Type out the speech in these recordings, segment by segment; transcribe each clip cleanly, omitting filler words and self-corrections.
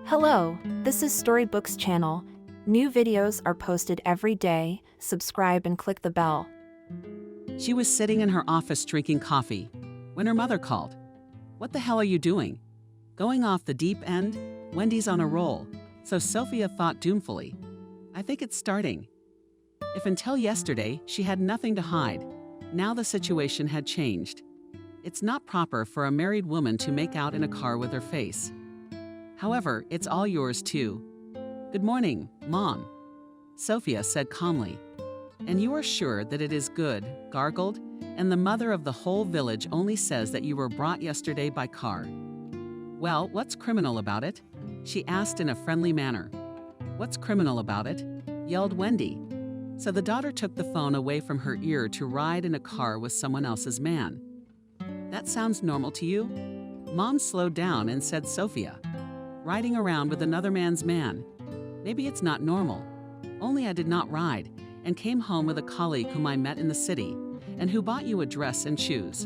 Hello, this is Storybooks channel. New videos are posted every day. Subscribe and click the bell. She was sitting in her office drinking coffee when her mother called. "What the hell are you doing?" Going off the deep end? Wendy's on a roll, so Sophia thought doomfully. I think it's starting. If until yesterday she had nothing to hide, now the situation had changed. It's not proper for a married woman to make out in a car with her face. However, it's all yours too. "Good morning, Mom," Sophia said calmly. "And you are sure that it is good," gargled, "and the mother of the whole village only says that you were brought yesterday by car." "Well, what's criminal about it?" she asked in a friendly manner. "What's criminal about it?" yelled Wendy. So the daughter took the phone away from her ear to ride in a car with someone else's man. "That sounds normal to you?" Mom slowed down and said, "Sophia, riding around with another man's man. Maybe it's not normal. Only I did not ride and came home with a colleague whom I met in the city and who bought you a dress and shoes."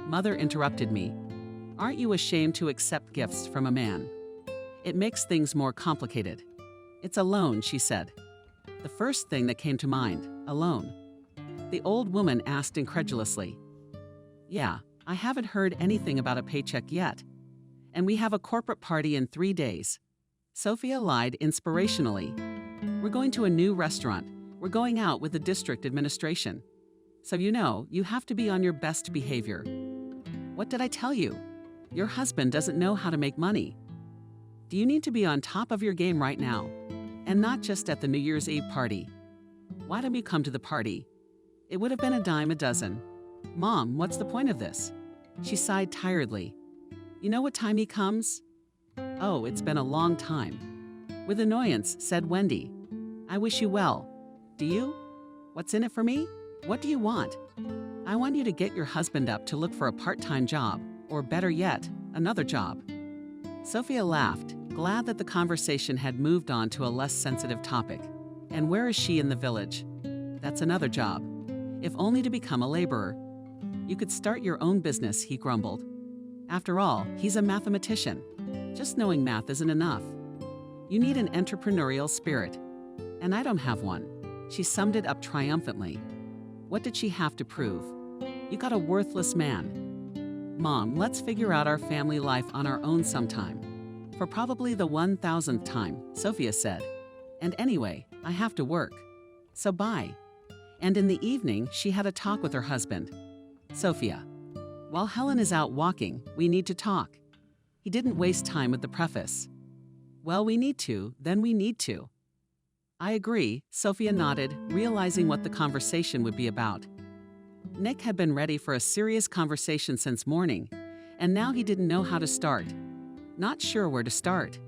Mother interrupted me. "Aren't you ashamed to accept gifts from a man? It makes things more complicated." "It's a loan," she said. The first thing that came to mind, a loan. The old woman asked incredulously. "Yeah, I haven't heard anything about a paycheck yet. And we have a corporate party in 3 days." Sophia lied inspirationally. "We're going to a new restaurant. We're going out with the district administration. So you have to be on your best behavior." "What did I tell you? Your husband doesn't know how to make money. Do you need to be on top of your game right now? And not just at the New Year's Eve party. Why don't you come to the party? It would have been a dime a dozen." "Mom, what's the point of this?" She sighed tiredly. "You know what time he comes?" "Oh, it's been a long time." With annoyance, said Wendy. "I wish you well. Do you? What's in it for me? What do you want?" "I want you to get your husband up to look for a part-time job, or better yet, another job." Sophia laughed, glad that the conversation had moved on to a less sensitive topic. "And where is she in the village?" "That's another job, if only to become a laborer." "You could start your own business," he grumbled. After all, he's a mathematician. Just knowing math isn't enough. You need an entrepreneurial spirit. And I don't have one. She summed it up triumphantly. What did she have to prove? You got a worthless man. "Mom, let's figure out our family life on our own sometime." "For probably the 1000th time," Sophia said. "And anyway, I have to work. So bye." And in the evening, she had a talk with her husband. "Sophia, while Helen is out walking, we need to talk." He didn't waste time with the preface. "Well, we need to, then we need to." "I agree," Sophia nodded, realizing what the conversation would be about. Nick had been ready for a serious conversation since morning, and now he didn't know how to start. Not sure where to start.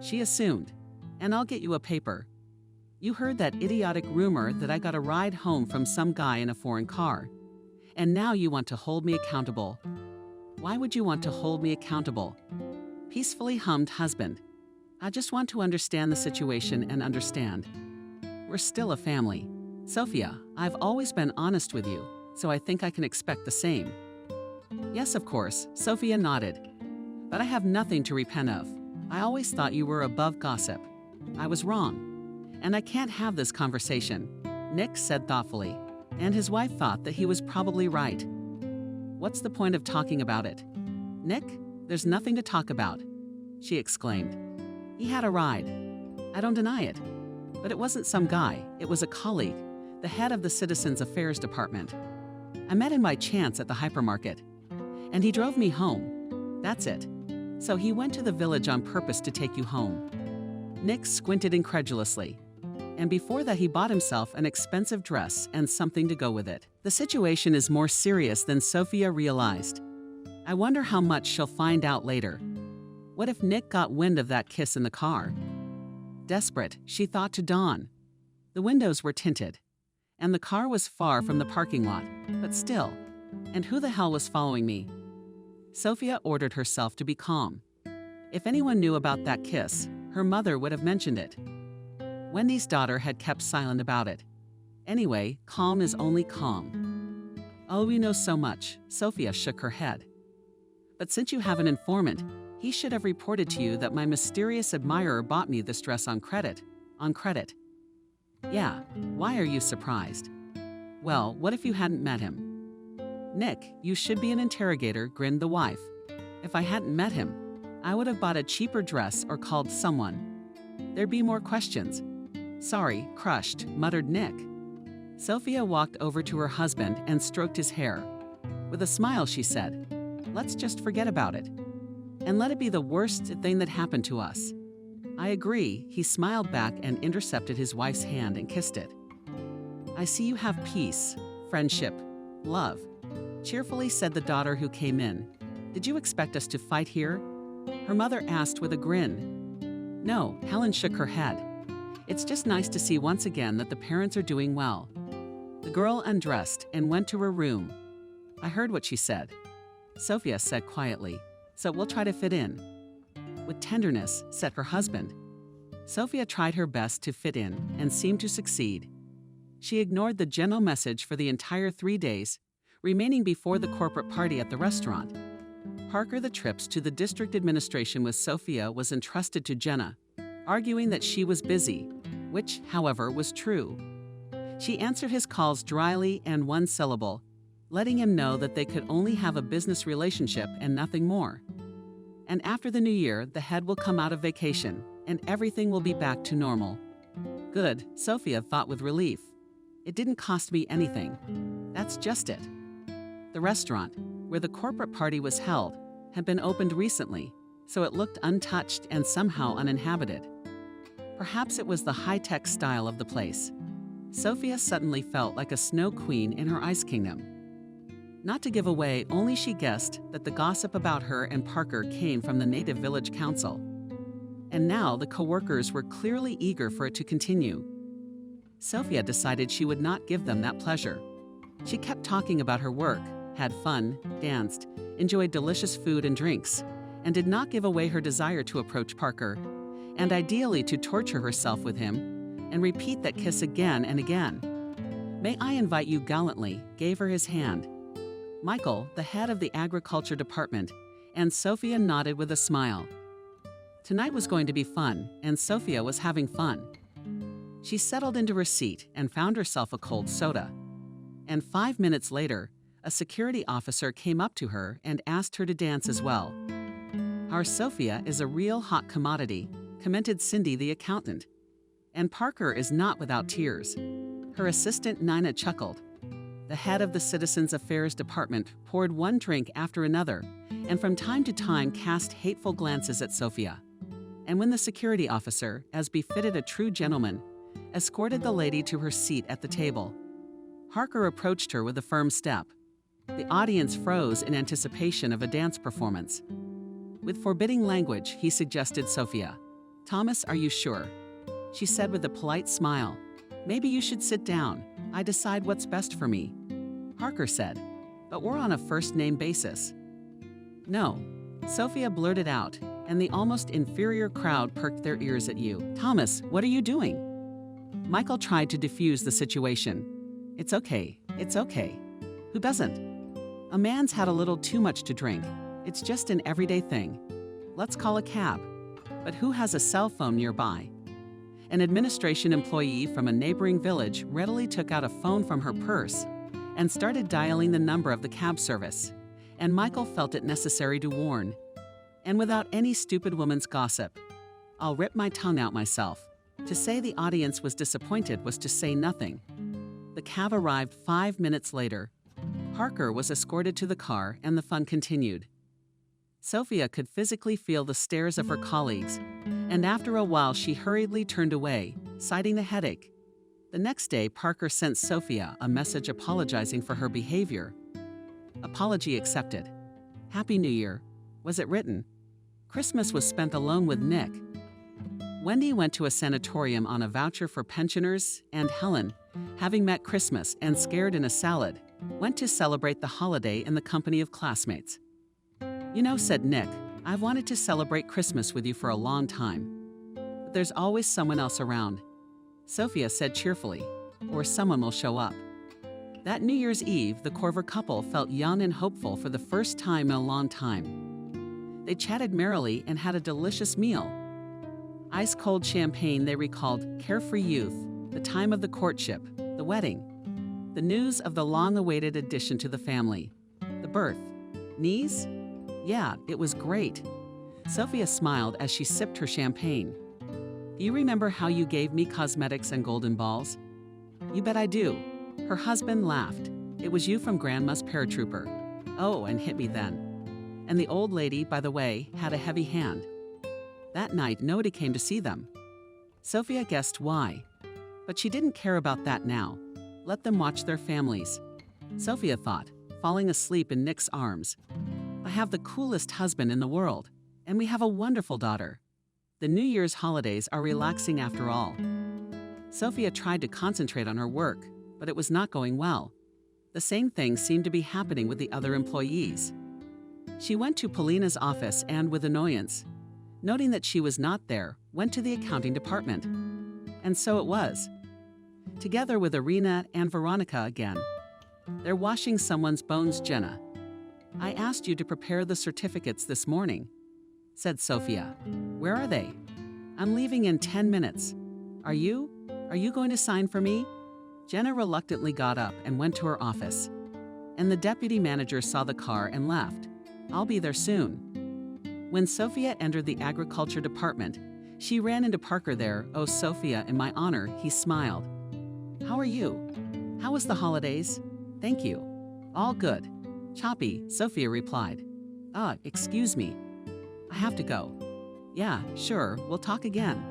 She assumed, "And I'll get you a paper. You heard that idiotic rumor that I got a ride home from some guy in a foreign car. And now you want to hold me accountable." "Why would you want to hold me accountable?" Peacefully hummed husband. "I just want to understand the situation and understand. We're still a family. Sophia, I've always been honest with you, so I think I can expect the same." "Yes, of course," Sophia nodded. "But I have nothing to repent of. I always thought you were above gossip. I was wrong. And I can't have this conversation," Nick said thoughtfully. And his wife thought that he was probably right. "What's the point of talking about it?" "Nick, there's nothing to talk about," she exclaimed. "He had a ride. I don't deny it. But it wasn't some guy, it was a colleague, the head of the Citizens Affairs Department. I met him by chance at the hypermarket. And he drove me home. That's it. So he went to the village on purpose to take you home." Nick squinted incredulously. "And before that he bought himself an expensive dress and something to go with it." The situation is more serious than Sophia realized. I wonder how much she'll find out later. What if Nick got wind of that kiss in the car? Desperate, she thought to Dawn. The windows were tinted, and the car was far from the parking lot, but still. And who the hell was following me? Sophia ordered herself to be calm. If anyone knew about that kiss, her mother would have mentioned it. Wendy's daughter had kept silent about it. Anyway, calm is only calm. "Oh, we know so much," Sophia shook her head. "But since you have an informant, He should have reported to you that my mysterious admirer bought me this dress on credit. On credit. Yeah, why are you surprised? Well, what if you hadn't met him? Nick, you should be an interrogator, grinned the wife. If I hadn't met him, I would have bought a cheaper dress or called someone. There'd be more questions. Sorry, crushed, muttered Nick. Sophia walked over to her husband and stroked his hair. With a smile, she said, "Let's just forget about it. And let it be the worst thing that happened to us." "I agree," he smiled back and intercepted his wife's hand and kissed it. "I see you have peace, friendship, love," cheerfully said the daughter who came in. "Did you expect us to fight here?" Her mother asked with a grin. No, Helen shook her head. It's just nice to see once again that the parents are doing well. The girl undressed and went to her room. "I heard what she said," Sophia said quietly, "so we'll try to fit in." With tenderness, said her husband. Sophia tried her best to fit in and seemed to succeed. She ignored the general message for the entire 3 days, remaining before the corporate party at the restaurant. Parker, the trips to the district administration with Sophia was entrusted to Jenna, arguing that she was busy, which, however, was true. She answered his calls dryly and one syllable, letting him know that they could only have a business relationship and nothing more. And after the new year, the head will come out of vacation, and everything will be back to normal. Good, Sophia thought with relief. It didn't cost me anything. That's just it. The restaurant, where the corporate party was held, had been opened recently, so it looked untouched and somehow uninhabited. Perhaps it was the high-tech style of the place. Sophia suddenly felt like a snow queen in her ice kingdom. Not to give away, only she guessed that the gossip about her and Parker came from the native village council. And now the co-workers were clearly eager for it to continue. Sophia decided she would not give them that pleasure. She kept talking about her work, had fun, danced, enjoyed delicious food and drinks, and did not give away her desire to approach Parker, and ideally to torture herself with him, and repeat that kiss again and again. "May I invite you gallantly," gave her his hand. Michael, the head of the agriculture department, and Sophia nodded with a smile. Tonight was going to be fun, and Sophia was having fun. She settled into her seat and found herself a cold soda. And 5 minutes later, a security officer came up to her and asked her to dance as well. "Our Sophia is a real hot commodity," commented Cindy, the accountant. "And Parker is not without tears." Her assistant Nina chuckled. The head of the Citizens Affairs Department poured one drink after another, and from time to time cast hateful glances at Sophia. And when the security officer, as befitted a true gentleman, escorted the lady to her seat at the table, Parker approached her with a firm step. The audience froze in anticipation of a dance performance. With forbidding language, he suggested Sophia. "Thomas, are you sure?" She said with a polite smile. "Maybe you should sit down. I decide what's best for me." Parker said, "But we're on a first-name basis." "No," Sophia blurted out, and the almost inferior crowd perked their ears at you. "Thomas, what are you doing?" Michael tried to defuse the situation. It's okay. Who doesn't? A man's had a little too much to drink. It's just an everyday thing. Let's call a cab. But who has a cell phone nearby? An administration employee from a neighboring village readily took out a phone from her purse and started dialing the number of the cab service, and Michael felt it necessary to warn. And without any stupid woman's gossip, I'll rip my tongue out myself. To say the audience was disappointed was to say nothing. The cab arrived 5 minutes later. Parker was escorted to the car and the fun continued. Sophia could physically feel the stares of her colleagues, and after a while she hurriedly turned away, citing the headache. The next day, Parker sent Sophia a message apologizing for her behavior. Apology accepted. Happy New Year. Was it written? Christmas was spent alone with Nick. Wendy went to a sanatorium on a voucher for pensioners, and Helen, having met Christmas and scared in a salad, went to celebrate the holiday in the company of classmates. "You know," said Nick, "I've wanted to celebrate Christmas with you for a long time. But there's always someone else around." Sophia said cheerfully, "Or someone will show up." That New Year's Eve, the Corver couple felt young and hopeful for the first time in a long time. They chatted merrily and had a delicious meal. Ice-cold champagne they recalled carefree youth, the time of the courtship, the wedding, the news of the long-awaited addition to the family, the birth. Niece? Yeah, it was great. Sophia smiled as she sipped her champagne. Do you remember how you gave me cosmetics and golden balls? You bet I do. Her husband laughed. It was you from Grandma's paratrooper. Oh, and hit me then. And the old lady, by the way, had a heavy hand. That night, nobody came to see them. Sophia guessed why. But she didn't care about that now. Let them watch their families. Sophia thought, falling asleep in Nick's arms. I have the coolest husband in the world, and we have a wonderful daughter. The New Year's holidays are relaxing after all. Sophia tried to concentrate on her work, but it was not going well. The same thing seemed to be happening with the other employees. She went to Polina's office and, with annoyance, noting that she was not there, went to the accounting department. And so it was. Together with Irina and Veronica again. They're washing someone's bones, Jenna. I asked you to prepare the certificates this morning, said Sophia. Where are they? I'm leaving in 10 minutes. Are you? Are you going to sign for me? Jenna reluctantly got up and went to her office. And the deputy manager saw the car and left. I'll be there soon. When Sophia entered the agriculture department, she ran into Parker there. Oh, Sophia, in my honor, he smiled. How are you? How was the holidays? Thank you. All good. Choppy, Sophia replied. Excuse me. I have to go. Yeah, sure, we'll talk again.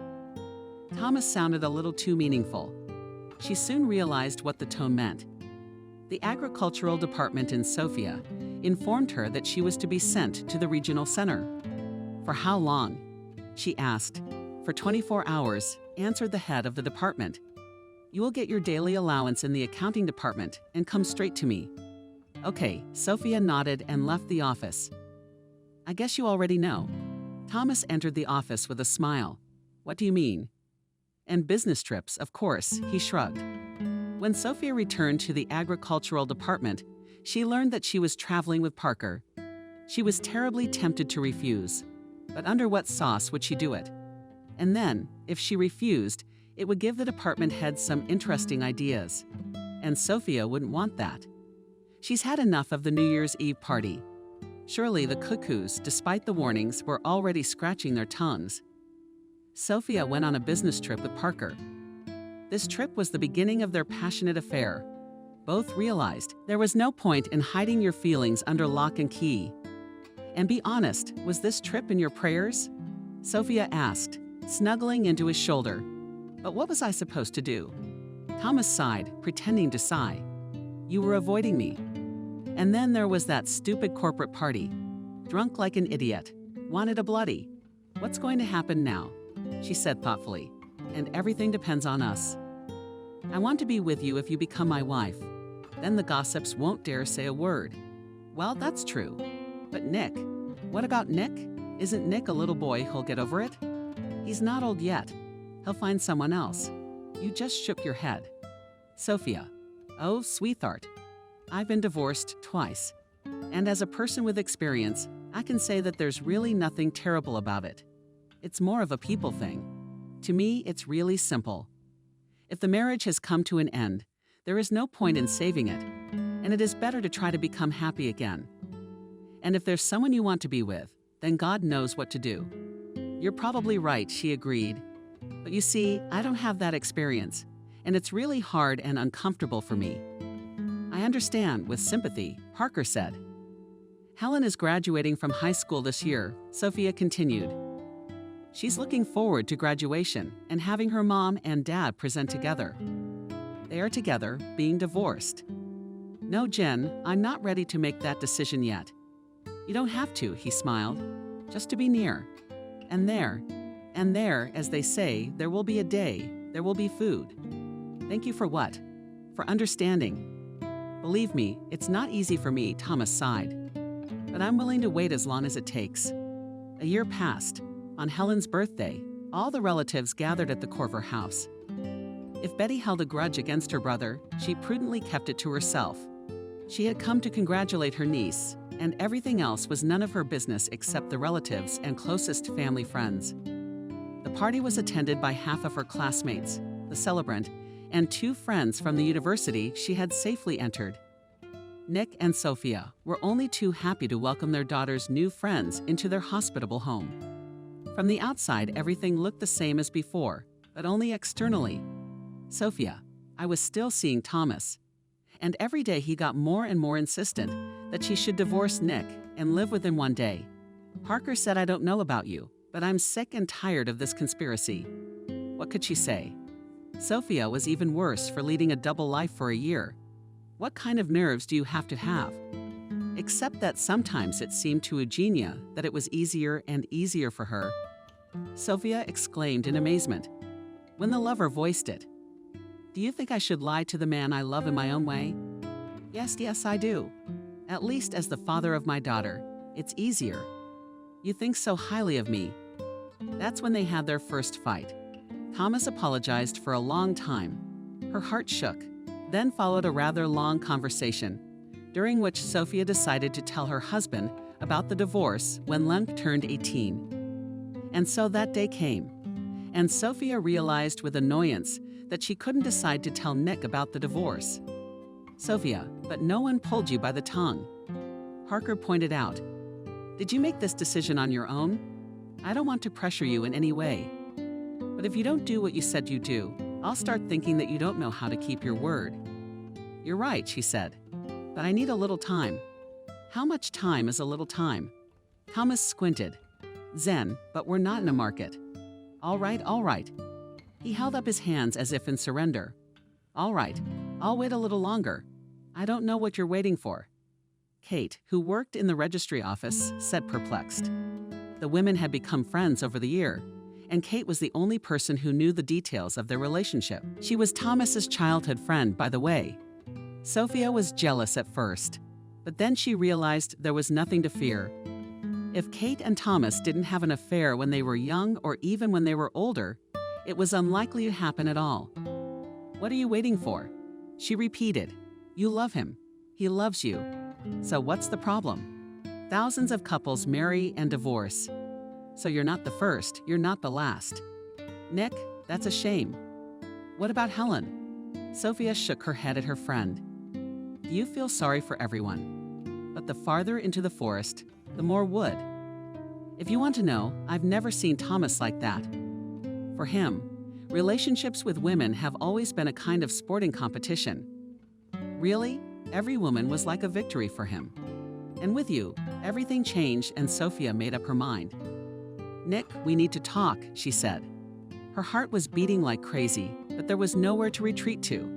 Thomas sounded a little too meaningful. She soon realized what the tone meant. The agricultural department in Sofia informed her that she was to be sent to the regional center. For how long? She asked. For 24 hours, answered the head of the department. You will get your daily allowance in the accounting department and come straight to me. Okay, Sophia nodded and left the office. I guess you already know. Thomas entered the office with a smile. What do you mean? And business trips, of course, he shrugged. When Sophia returned to the agricultural department, she learned that she was traveling with Parker. She was terribly tempted to refuse, but under what sauce would she do it? And then, if she refused, it would give the department head some interesting ideas. And Sophia wouldn't want that. She's had enough of the New Year's Eve party. Surely the cuckoos, despite the warnings, were already scratching their tongues. Sophia went on a business trip with Parker. This trip was the beginning of their passionate affair. Both realized there was no point in hiding your feelings under lock and key. And be honest, was this trip in your prayers? Sophia asked, snuggling into his shoulder. But what was I supposed to do? Thomas sighed, pretending to sigh. You were avoiding me. And then there was that stupid corporate party. Drunk like an idiot. Wanted a bloody. What's going to happen now? She said thoughtfully. And everything depends on us. I want to be with you if you become my wife. Then the gossips won't dare say a word. Well, that's true. But Nick? What about Nick? Isn't Nick a little boy who'll get over it? He's not old yet. He'll find someone else. You just shook your head. Sophia. Oh, sweetheart. I've been divorced twice. And as a person with experience, I can say that there's really nothing terrible about it. It's more of a people thing. To me, it's really simple. If the marriage has come to an end, there is no point in saving it, and it is better to try to become happy again. And if there's someone you want to be with, then God knows what to do. You're probably right, she agreed. But you see, I don't have that experience, and it's really hard and uncomfortable for me. I understand, with sympathy, Parker said. Helen is graduating from high school this year, Sophia continued. She's looking forward to graduation and having her mom and dad present together. They are together, being divorced. No, Jen, I'm not ready to make that decision yet. You don't have to, he smiled. Just to be near. And there, as they say, there will be a day, there will be food. Thank you for what? For understanding. Believe me, it's not easy for me, Thomas sighed. But I'm willing to wait as long as it takes. A year passed. On Helen's birthday, all the relatives gathered at the Corver house. If Betty held a grudge against her brother, she prudently kept it to herself. She had come to congratulate her niece, and everything else was none of her business except the relatives and closest family friends. The party was attended by half of her classmates, the celebrant, and 2 friends from the university she had safely entered. Nick and Sophia were only too happy to welcome their daughter's new friends into their hospitable home. From the outside, everything looked the same as before, but only externally. Sophia, I was still seeing Thomas, and every day he got more and more insistent that she should divorce Nick and live with him one day. Parker said, I don't know about you, but I'm sick and tired of this conspiracy. What could she say? Sophia was even worse for leading a double life for a year. What kind of nerves do you have to have? Except that sometimes it seemed to Eugenia that it was easier and easier for her. Sophia exclaimed in amazement when the lover voiced it. Do you think I should lie to the man I love in my own way? Yes, I do. At least as the father of my daughter, it's easier. You think so highly of me. That's when they had their first fight. Thomas apologized for a long time. Her heart shook. Then followed a rather long conversation, during which Sophia decided to tell her husband about the divorce when Lemp turned 18. And so that day came, and Sophia realized with annoyance that she couldn't decide to tell Nick about the divorce. Sophia, but no one pulled you by the tongue. Parker pointed out, did you make this decision on your own? I don't want to pressure you in any way. But if you don't do what you said you do, I'll start thinking that you don't know how to keep your word. You're right, she said, but I need a little time. How much time is a little time? Thomas squinted. Zen, but we're not in a market. All right. He held up his hands as if in surrender. All right, I'll wait a little longer. I don't know what you're waiting for. Kate, who worked in the registry office, said perplexed. The women had become friends over the year, and Kate was the only person who knew the details of their relationship. She was Thomas's childhood friend, by the way. Sophia was jealous at first, but then she realized there was nothing to fear. If Kate and Thomas didn't have an affair when they were young or even when they were older, it was unlikely to happen at all. What are you waiting for? She repeated. You love him. He loves you. So what's the problem? Thousands of couples marry and divorce. So you're not the first, you're not the last. Nick, that's a shame. What about Helen? Sophia shook her head at her friend. Do you feel sorry for everyone? But the farther into the forest, the more wood. If you want to know, I've never seen Thomas like that. For him, relationships with women have always been a kind of sporting competition. Really, every woman was like a victory for him. And with you, everything changed and Sophia made up her mind. Nick, we need to talk, she said. Her heart was beating like crazy, but there was nowhere to retreat to.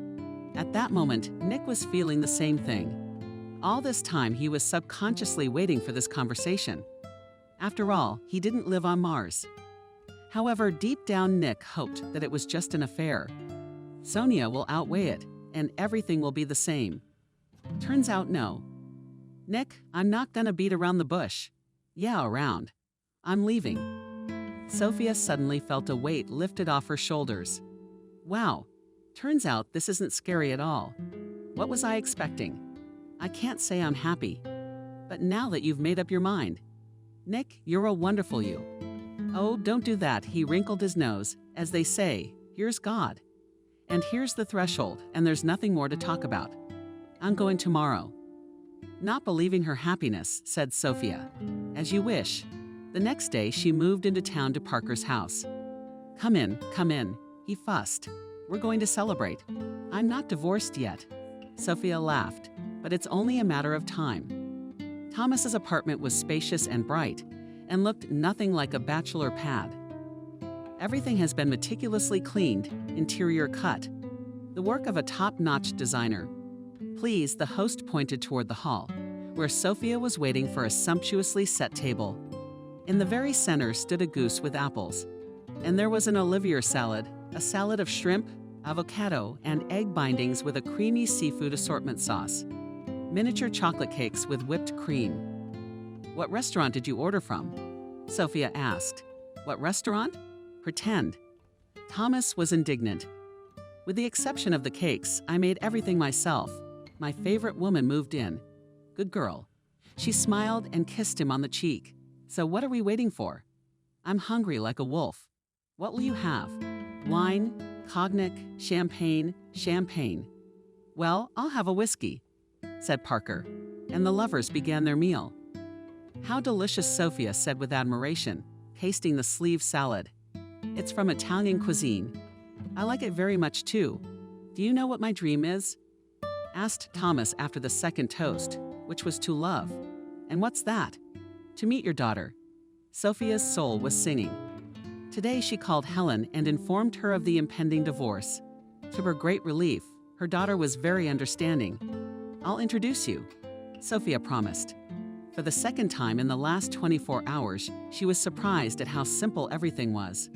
At that moment, Nick was feeling the same thing. All this time, he was subconsciously waiting for this conversation. After all, he didn't live on Mars. However, deep down, Nick hoped that it was just an affair. Sonia will outweigh it, and everything will be the same. Turns out, no. Nick, I'm not gonna beat around the bush. Yeah, around. I'm leaving. Sophia suddenly felt a weight lifted off her shoulders. Wow, turns out this isn't scary at all. What was I expecting? I can't say I'm happy. But now that you've made up your mind, Nick, you're a wonderful you. Oh, don't do that, he wrinkled his nose. As they say, here's God. And here's the threshold, and there's nothing more to talk about. I'm going tomorrow. Not believing her happiness, said Sophia. As you wish. The next day, she moved into town to Parker's house. Come in, he fussed. We're going to celebrate. I'm not divorced yet. Sophia laughed, but it's only a matter of time. Thomas's apartment was spacious and bright, and looked nothing like a bachelor pad. Everything has been meticulously cleaned, interior cut, the work of a top-notch designer. Please, the host pointed toward the hall, where Sophia was waiting for a sumptuously set table. In the very center stood a goose with apples, and there was an Olivier salad, a salad of shrimp, avocado, and egg bindings with a creamy seafood assortment sauce, miniature chocolate cakes with whipped cream. What restaurant did you order from? Sophia asked. What restaurant? Pretend. Thomas was indignant. With the exception of the cakes, I made everything myself. My favorite woman moved in. Good girl. She smiled and kissed him on the cheek. "So what are we waiting for?" "I'm hungry like a wolf." "What will you have?" "Wine, cognac, champagne." "Well, I'll have a whiskey," said Parker, and the lovers began their meal. "How delicious," Sophia said with admiration, tasting the sleeve salad. "It's from Italian cuisine. I like it very much too. Do you know what my dream is?" asked Thomas after the second toast, which was to love. "And what's that?" "To meet your daughter." Sophia's soul was singing. Today she called Helen and informed her of the impending divorce. To her great relief, her daughter was very understanding. "I'll introduce you," Sophia promised. For the second time in the last 24 hours, she was surprised at how simple everything was.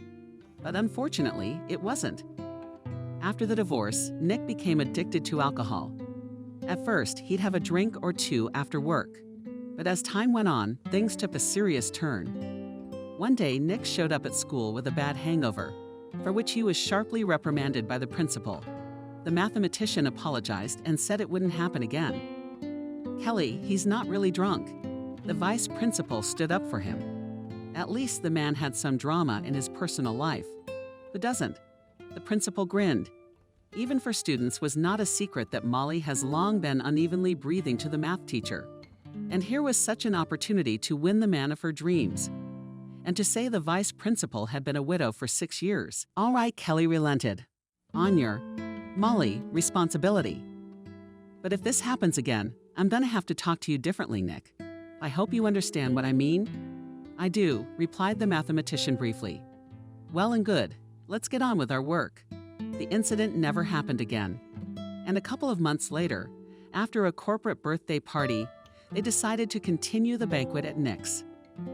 But unfortunately, it wasn't. After the divorce, Nick became addicted to alcohol. At first, he'd have a drink or two after work. But as time went on, things took a serious turn. One day, Nick showed up at school with a bad hangover, for which he was sharply reprimanded by the principal. The mathematician apologized and said it wouldn't happen again. "Kelly, he's not really drunk." The vice principal stood up for him. At least the man had some drama in his personal life. Who doesn't? The principal grinned. Even for students was not a secret that Molly has long been unevenly breathing to the math teacher. And here was such an opportunity to win the man of her dreams. And to say the vice principal had been a widow for 6 years. "All right," Kelly relented. "On your, Molly, responsibility. But if this happens again, I'm gonna have to talk to you differently, Nick. I hope you understand what I mean." "I do," replied the mathematician briefly. "Well and good. Let's get on with our work." The incident never happened again. And a couple of months later, after a corporate birthday party, they decided to continue the banquet at Nick's.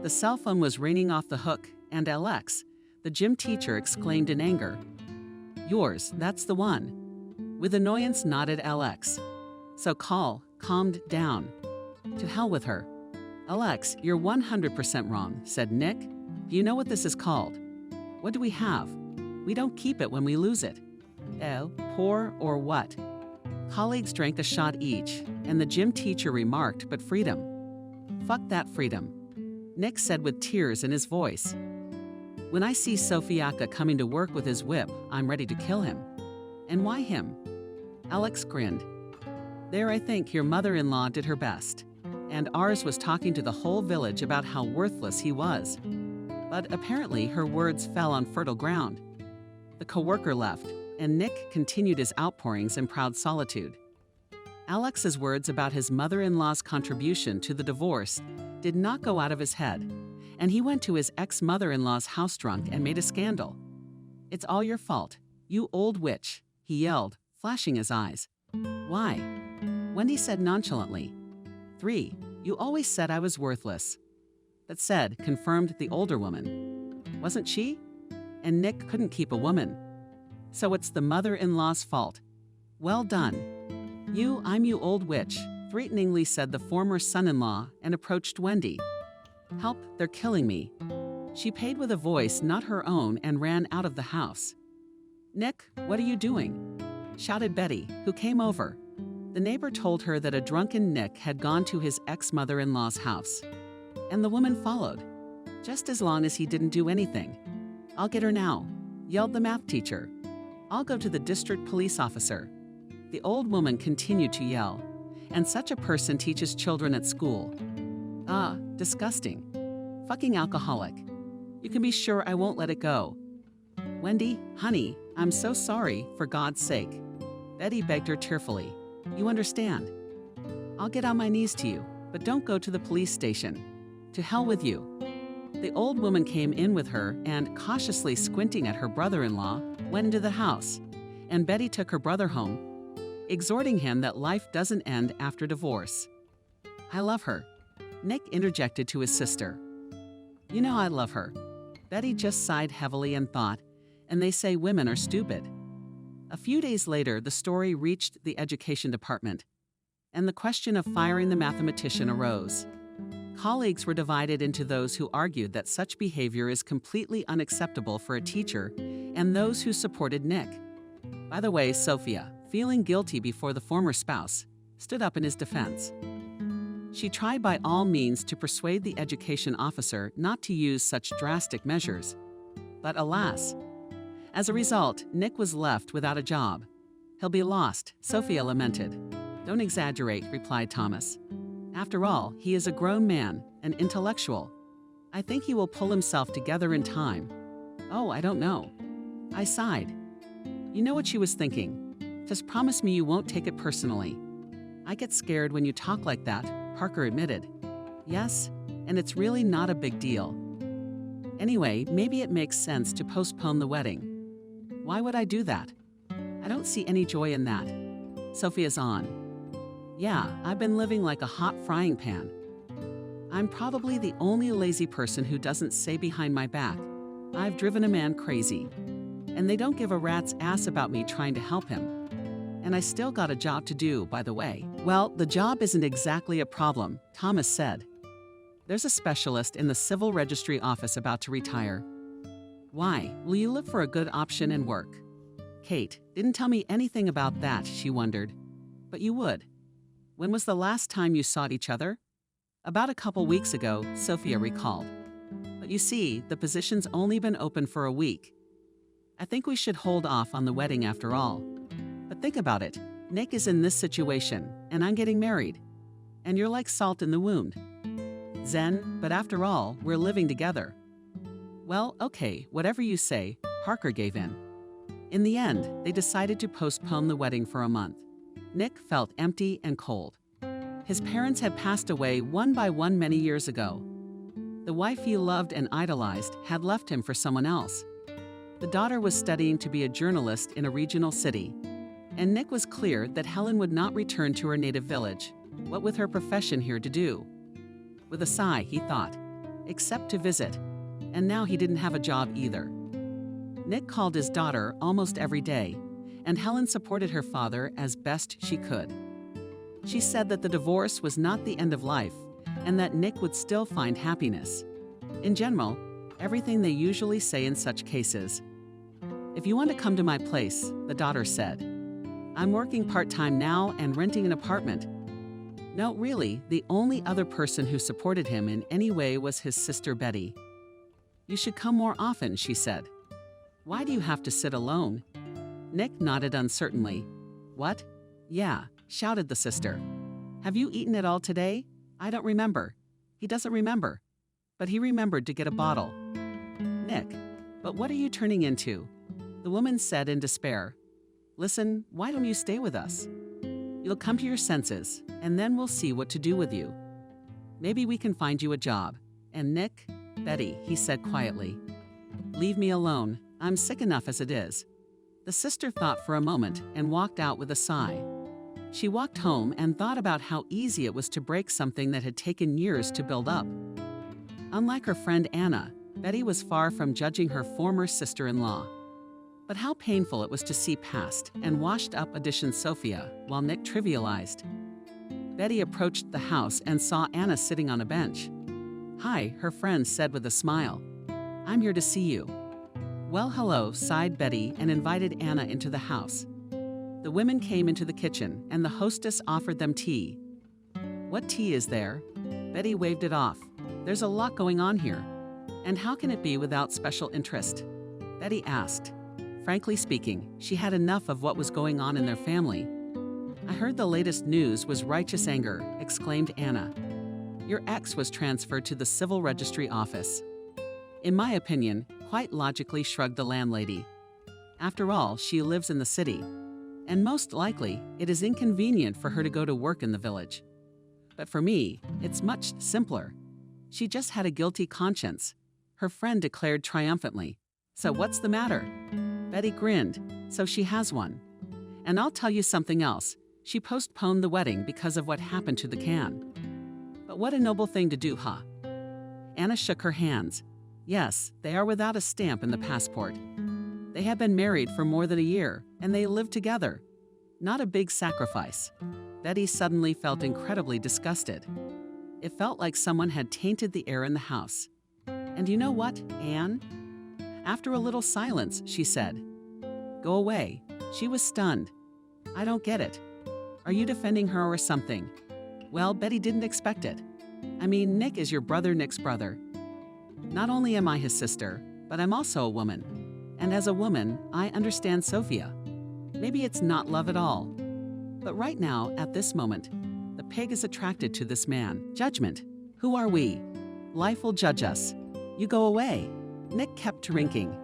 The cell phone was ringing off the hook, and Alex, the gym teacher, exclaimed in anger, "Yours, that's the one." With annoyance nodded Alex. So calmed down. To hell with her. "Alex, you're 100% wrong," said Nick. "Do you know what this is called?" "What do we have? We don't keep it when we lose it." "Oh, poor or what?" Colleagues drank a shot each, and the gym teacher remarked, "But freedom." "Fuck that freedom," Nick said with tears in his voice. "When I see Sofiaka coming to work with his whip, I'm ready to kill him." "And why him?" Alex grinned. "There, I think your mother-in-law did her best. And ours was talking to the whole village about how worthless he was. But apparently her words fell on fertile ground. The coworker left, and Nick continued his outpourings in proud solitude. Alex's words about his mother-in-law's contribution to the divorce did not go out of his head, and he went to his ex-mother-in-law's house drunk and made a scandal. "It's all your fault, you old witch," he yelled, flashing his eyes. "Why?" Wendy said nonchalantly. 3. You always said I was worthless." That said, confirmed the older woman. Wasn't she? And Nick couldn't keep a woman. So it's the mother-in-law's fault. "Well done." I'm you old witch," threateningly said the former son-in-law and approached Wendy. "Help, they're killing me." She paid with a voice not her own and ran out of the house. "Nick, what are you doing?" shouted Betty, who came over. The neighbor told her that a drunken Nick had gone to his ex-mother-in-law's house. And the woman followed, just as long as he didn't do anything. "I'll get her now," yelled the math teacher. "I'll go to the district police officer." The old woman continued to yell. "And such a person teaches children at school. Ah, disgusting. Fucking alcoholic. You can be sure I won't let it go." "Wendy, honey, I'm so sorry, for God's sake." Betty begged her tearfully. "You understand. I'll get on my knees to you, but don't go to the police station. To hell with you." The old woman came in with her and, cautiously squinting at her brother-in-law, went into the house, and Betty took her brother home, exhorting him that life doesn't end after divorce. "I love her," Nick interjected to his sister. "You know I love her." Betty just sighed heavily and thought, "And they say women are stupid." A few days later, the story reached the education department, and the question of firing the mathematician arose. Colleagues were divided into those who argued that such behavior is completely unacceptable for a teacher, and those who supported Nick. By the way, Sophia, feeling guilty before the former spouse, stood up in his defense. She tried by all means to persuade the education officer not to use such drastic measures. But alas, as a result, Nick was left without a job. He'll be lost, Sophia lamented. Don't exaggerate, replied Thomas. After all, he is a grown man, an intellectual. I think he will pull himself together in time. Oh, I don't know. I sighed. You know what she was thinking. Just promise me you won't take it personally. I get scared when you talk like that, Parker admitted. Yes, and it's really not a big deal. Anyway, maybe it makes sense to postpone the wedding. Why would I do that? I don't see any joy in that. Sophia's on. Yeah, I've been living like a hot frying pan. I'm probably the only lazy person who doesn't say behind my back, I've driven a man crazy. And they don't give a rat's ass about me trying to help him. And I still got a job to do, by the way. Well, the job isn't exactly a problem, Thomas said. There's a specialist in the civil registry office about to retire. Why? Will you look for a good option and work? Kate didn't tell me anything about that, she wondered. But you would. When was the last time you saw each other? About a couple weeks ago, Sophia recalled. But you see, the position's only been open for a week. I think we should hold off on the wedding after all. But think about it. Nick is in this situation, and I'm getting married. And you're like salt in the wound. Zen, but after all, we're living together. Well, okay, whatever you say, Parker gave in. In the end, they decided to postpone the wedding for a month. Nick felt empty and cold. His parents had passed away one by one many years ago. The wife he loved and idolized had left him for someone else. The daughter was studying to be a journalist in a regional city, and Nick was clear that Helen would not return to her native village. What with her profession here to do? With a sigh, he thought, except to visit. And now he didn't have a job either. Nick called his daughter almost every day, and Helen supported her father as best she could. She said that the divorce was not the end of life, and that Nick would still find happiness. In general, everything they usually say in such cases. If you want to come to my place, the daughter said. I'm working part-time now and renting an apartment. No, really, the only other person who supported him in any way was his sister Betty. You should come more often, she said. Why do you have to sit alone? Nick nodded uncertainly. What? Yeah, shouted the sister. Have you eaten at all today? I don't remember. He doesn't remember. But he remembered to get a bottle. Nick, but what are you turning into? The woman said in despair. Listen, why don't you stay with us? You'll come to your senses, and then we'll see what to do with you. Maybe we can find you a job. And Nick, Betty, he said quietly. Leave me alone. I'm sick enough as it is. The sister thought for a moment and walked out with a sigh. She walked home and thought about how easy it was to break something that had taken years to build up. Unlike her friend Anna, Betty was far from judging her former sister-in-law. But how painful it was to see past and washed-up addition Sophia while Nick trivialized. Betty approached the house and saw Anna sitting on a bench. Hi, her friend said with a smile. I'm here to see you. Well, hello, sighed Betty and invited Anna into the house. The women came into the kitchen and the hostess offered them tea. What tea is there? Betty waved it off. There's a lot going on here. And how can it be without special interest? Betty asked. Frankly speaking, she had enough of what was going on in their family. I heard the latest news was righteous anger, exclaimed Anna. Your ex was transferred to the civil registry office. In my opinion, quite logically shrugged the landlady. After all, she lives in the city, and most likely it is inconvenient for her to go to work in the village. But for me, it's much simpler. She just had a guilty conscience, her friend declared triumphantly. So what's the matter? Betty grinned. So she has one. And I'll tell you something else. She postponed the wedding because of what happened to the can. But what a noble thing to do, huh? Anna shook her hands. Yes, they are without a stamp in the passport. They have been married for more than a year, and they live together. Not a big sacrifice. Betty suddenly felt incredibly disgusted. It felt like someone had tainted the air in the house. And you know what, Anne? After a little silence, she said, Go away. She was stunned. I don't get it. Are you defending her or something? Well, Betty didn't expect it. I mean, Nick is your brother Nick's brother. Not only am I his sister, but I'm also a woman. And as a woman, I understand Sophia. Maybe it's not love at all. But right now, at this moment, the pig is attracted to this man. Judgment. Who are we? Life will judge us. You go away. Nick kept drinking.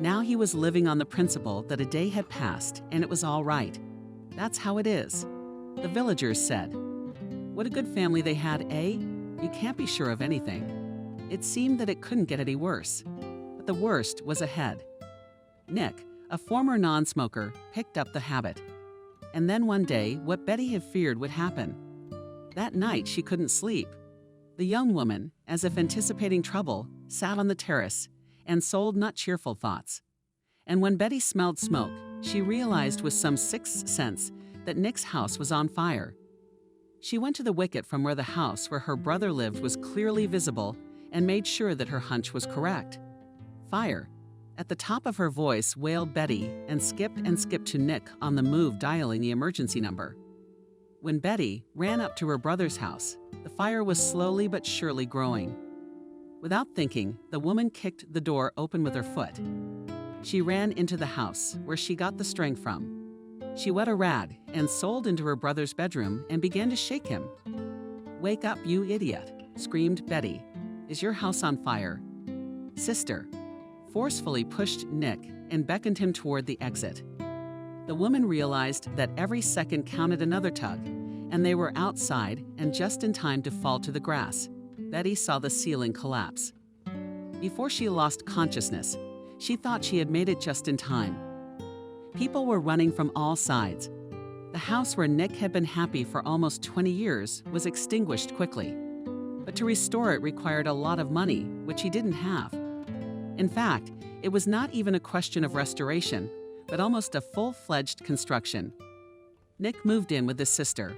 Now he was living on the principle that a day had passed and it was all right. That's how it is. The villagers said. What a good family they had, eh? You can't be sure of anything. It seemed that it couldn't get any worse. But the worst was ahead. Nick, a former non-smoker, picked up the habit. And then one day, what Betty had feared would happen. That night, she couldn't sleep. The young woman, as if anticipating trouble, sat on the terrace and sold not cheerful thoughts. And when Betty smelled smoke, she realized with some sixth sense that Nick's house was on fire. She went to the wicket from where the house where her brother lived was clearly visible and made sure that her hunch was correct. Fire. At the top of her voice wailed Betty and skipped to Nick on the move dialing the emergency number. When Betty ran up to her brother's house, the fire was slowly but surely growing. Without thinking, the woman kicked the door open with her foot. She ran into the house, where she got the strength from. She wet a rag and sold into her brother's bedroom and began to shake him. "Wake up, you idiot," screamed Betty. "Is your house on fire?" Sister forcefully pushed Nick and beckoned him toward the exit. The woman realized that every second counted another tug, and they were outside and just in time to fall to the grass. Betty saw the ceiling collapse. Before she lost consciousness, she thought she had made it just in time. People were running from all sides. The house where Nick had been happy for almost 20 years was extinguished quickly. But to restore it required a lot of money, which he didn't have. In fact, it was not even a question of restoration, but almost a full-fledged construction. Nick moved in with his sister.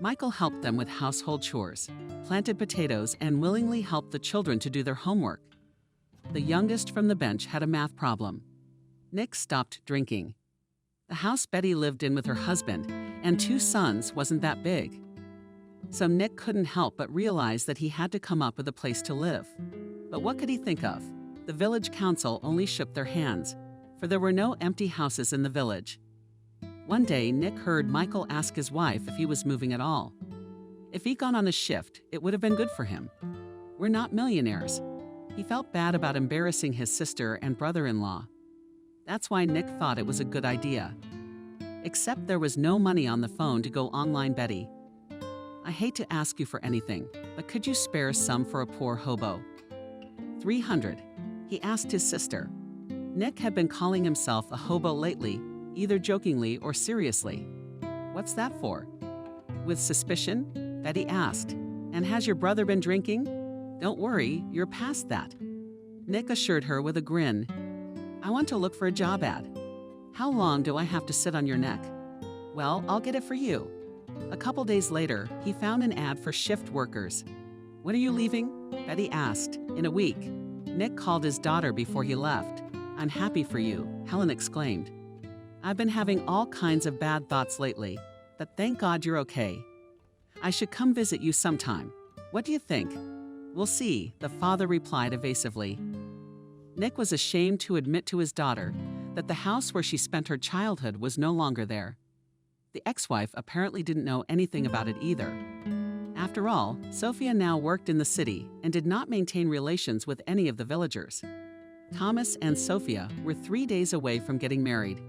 Michael helped them with household chores, planted potatoes, and willingly helped the children to do their homework. The youngest from the bench had a math problem. Nick stopped drinking. The house Betty lived in with her husband and 2 sons wasn't that big. So Nick couldn't help but realize that he had to come up with a place to live. But what could he think of? The village council only shook their hands, for there were no empty houses in the village. One day, Nick heard Michael ask his wife if he was moving at all. If he'd gone on a shift, it would have been good for him. We're not millionaires. He felt bad about embarrassing his sister and brother-in-law. That's why Nick thought it was a good idea. Except there was no money on the phone to go online, Betty. I hate to ask you for anything, but could you spare some for a poor hobo? 300. He asked his sister. Nick had been calling himself a hobo lately, either jokingly or seriously. What's that for? With suspicion, Betty asked. And has your brother been drinking? Don't worry, you're past that. Nick assured her with a grin. I want to look for a job ad. How long do I have to sit on your neck? Well, I'll get it for you. A couple days later, he found an ad for shift workers. When are you leaving? Betty asked. In a week. Nick called his daughter before he left. I'm happy for you, Helen exclaimed. I've been having all kinds of bad thoughts lately, but thank God you're okay. I should come visit you sometime. What do you think? We'll see, the father replied evasively. Nick was ashamed to admit to his daughter that the house where she spent her childhood was no longer there. The ex-wife apparently didn't know anything about it either. After all, Sophia now worked in the city and did not maintain relations with any of the villagers. Thomas and Sophia were 3 days away from getting married.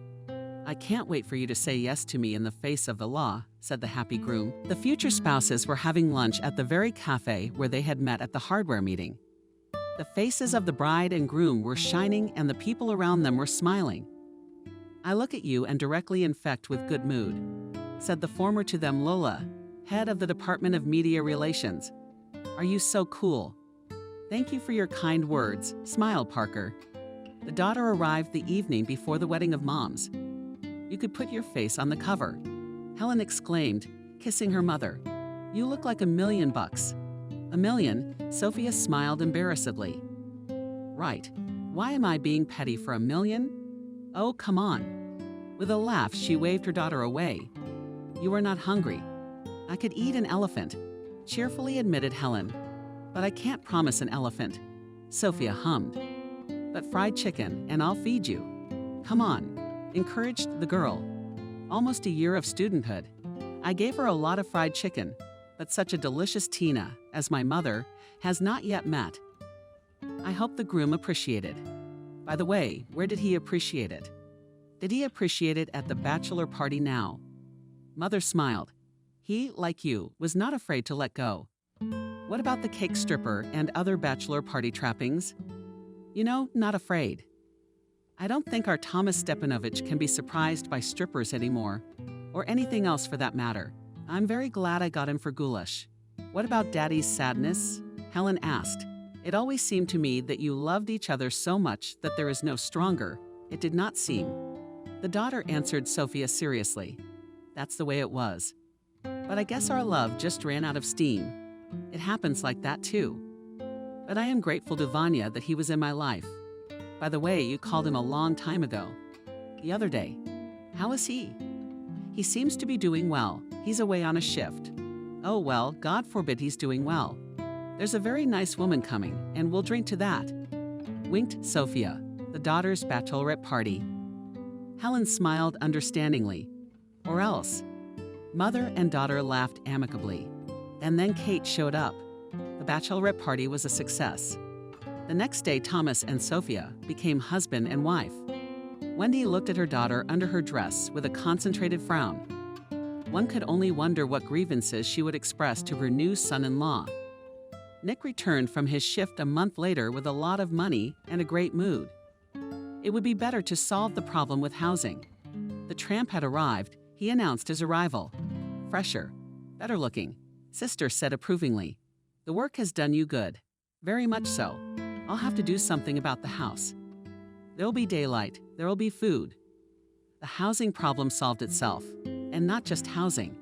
I can't wait for you to say yes to me in the face of the law, said the happy groom. The future spouses were having lunch at the very cafe where they had met at the hardware meeting. The faces of the bride and groom were shining and the people around them were smiling. I look at you and directly infect with good mood, said the former to them Lola, head of the Department of Media Relations. Are you so cool? Thank you for your kind words, smiled Parker. The daughter arrived the evening before the wedding of moms. You could put your face on the cover, Helen exclaimed, kissing her mother. You look like $1 million. $1 million? Sophia smiled embarrassedly. Right. Why am I being petty for $1 million? Oh, come on. With a laugh, she waved her daughter away. You are not hungry. I could eat an elephant, cheerfully admitted Helen. But I can't promise an elephant, Sophia hummed. But fried chicken, and I'll feed you. Come on, encouraged the girl. Almost a year of studenthood. I gave her a lot of fried chicken, but such a delicious Tina, as my mother, has not yet met. I hope the groom appreciated. By the way, where did he appreciate it? Did he appreciate it at the bachelor party now? Mother smiled. He, like you, was not afraid to let go. What about the cake stripper and other bachelor party trappings? You know, not afraid. I don't think our Thomas Stepanovich can be surprised by strippers anymore, or anything else for that matter. I'm very glad I got him for goulash. What about Daddy's sadness? Helen asked. It always seemed to me that you loved each other so much that there is no stronger. It did not seem. The daughter answered Sophia seriously. That's the way it was. But I guess our love just ran out of steam. It happens like that too. But I am grateful to Vanya that he was in my life. By the way, you called him a long time ago. The other day. How is he? He seems to be doing well. He's away on a shift. Oh well, God forbid he's doing well. There's a very nice woman coming, and we'll drink to that. Winked Sophia, the daughter's bachelorette party. Helen smiled understandingly. Or else. Mother and daughter laughed amicably. And then Kate showed up. The bachelorette party was a success. The next day, Thomas and Sophia became husband and wife. Wendy looked at her daughter under her dress with a concentrated frown. One could only wonder what grievances she would express to her new son-in-law. Nick returned from his shift a month later with a lot of money and a great mood. It would be better to solve the problem with housing. The tramp had arrived. He announced his arrival. Fresher, better looking, Sister said approvingly. The work has done you good. Very much so. I'll have to do something about the house. There'll be daylight. There'll be food. The housing problem solved itself. And not just housing.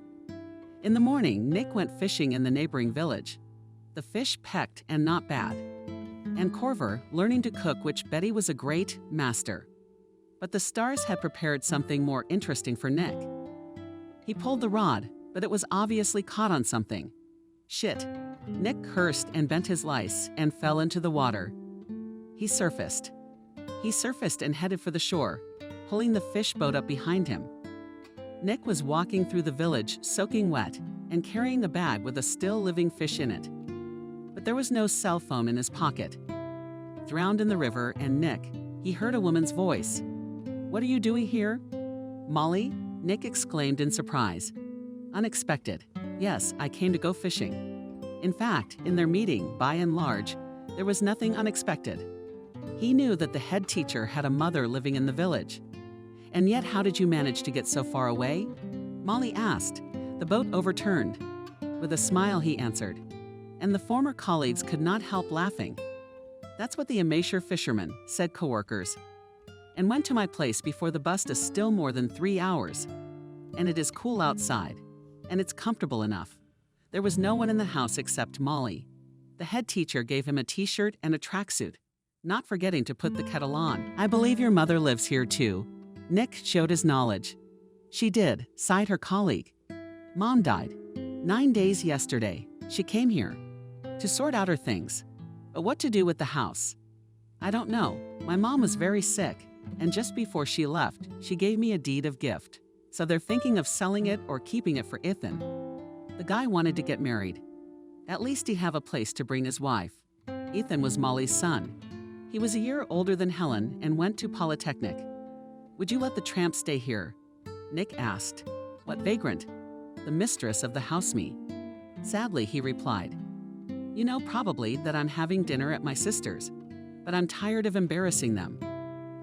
In the morning, Nick went fishing in the neighboring village. The fish pecked and not bad. And Corver learning to cook, which Betty was a great master. But the stars had prepared something more interesting for Nick. He pulled the rod, but it was obviously caught on something. Shit. Nick cursed and bent his lice and fell into the water. He surfaced. And headed for the shore, pulling the fish boat up behind him. Nick was walking through the village soaking wet and carrying the bag with a still living fish in it. But there was no cell phone in his pocket. Drowned in the river, and Nick, he heard a woman's voice. What are you doing here? Molly? Nick exclaimed in surprise. Unexpected. Yes, I came to go fishing. In fact, in their meeting, by and large, there was nothing unexpected. He knew that the head teacher had a mother living in the village. And yet, how did you manage to get so far away? Molly asked. The boat overturned. With a smile, he answered. And the former colleagues could not help laughing. That's what the amateur fishermen, said coworkers. And went to my place before the bust is still more than 3 hours. And it is cool outside. And it's comfortable enough. There was no one in the house except Molly. The head teacher gave him a t-shirt and a tracksuit, not forgetting to put the kettle on. I believe your mother lives here too. Nick showed his knowledge. She did, sighed her colleague. Mom died. 9 days yesterday. She came here to sort out her things. But what to do with the house? I don't know. My mom was very sick, and just before she left, she gave me a deed of gift. So they're thinking of selling it or keeping it for Ethan. The guy wanted to get married. At least he'd have a place to bring his wife. Ethan was Molly's son. He was a year older than Helen and went to Polytechnic. Would you let the tramp stay here? Nick asked. What vagrant? The mistress of the house-me. Sadly, he replied. You know probably that I'm having dinner at my sister's, but I'm tired of embarrassing them.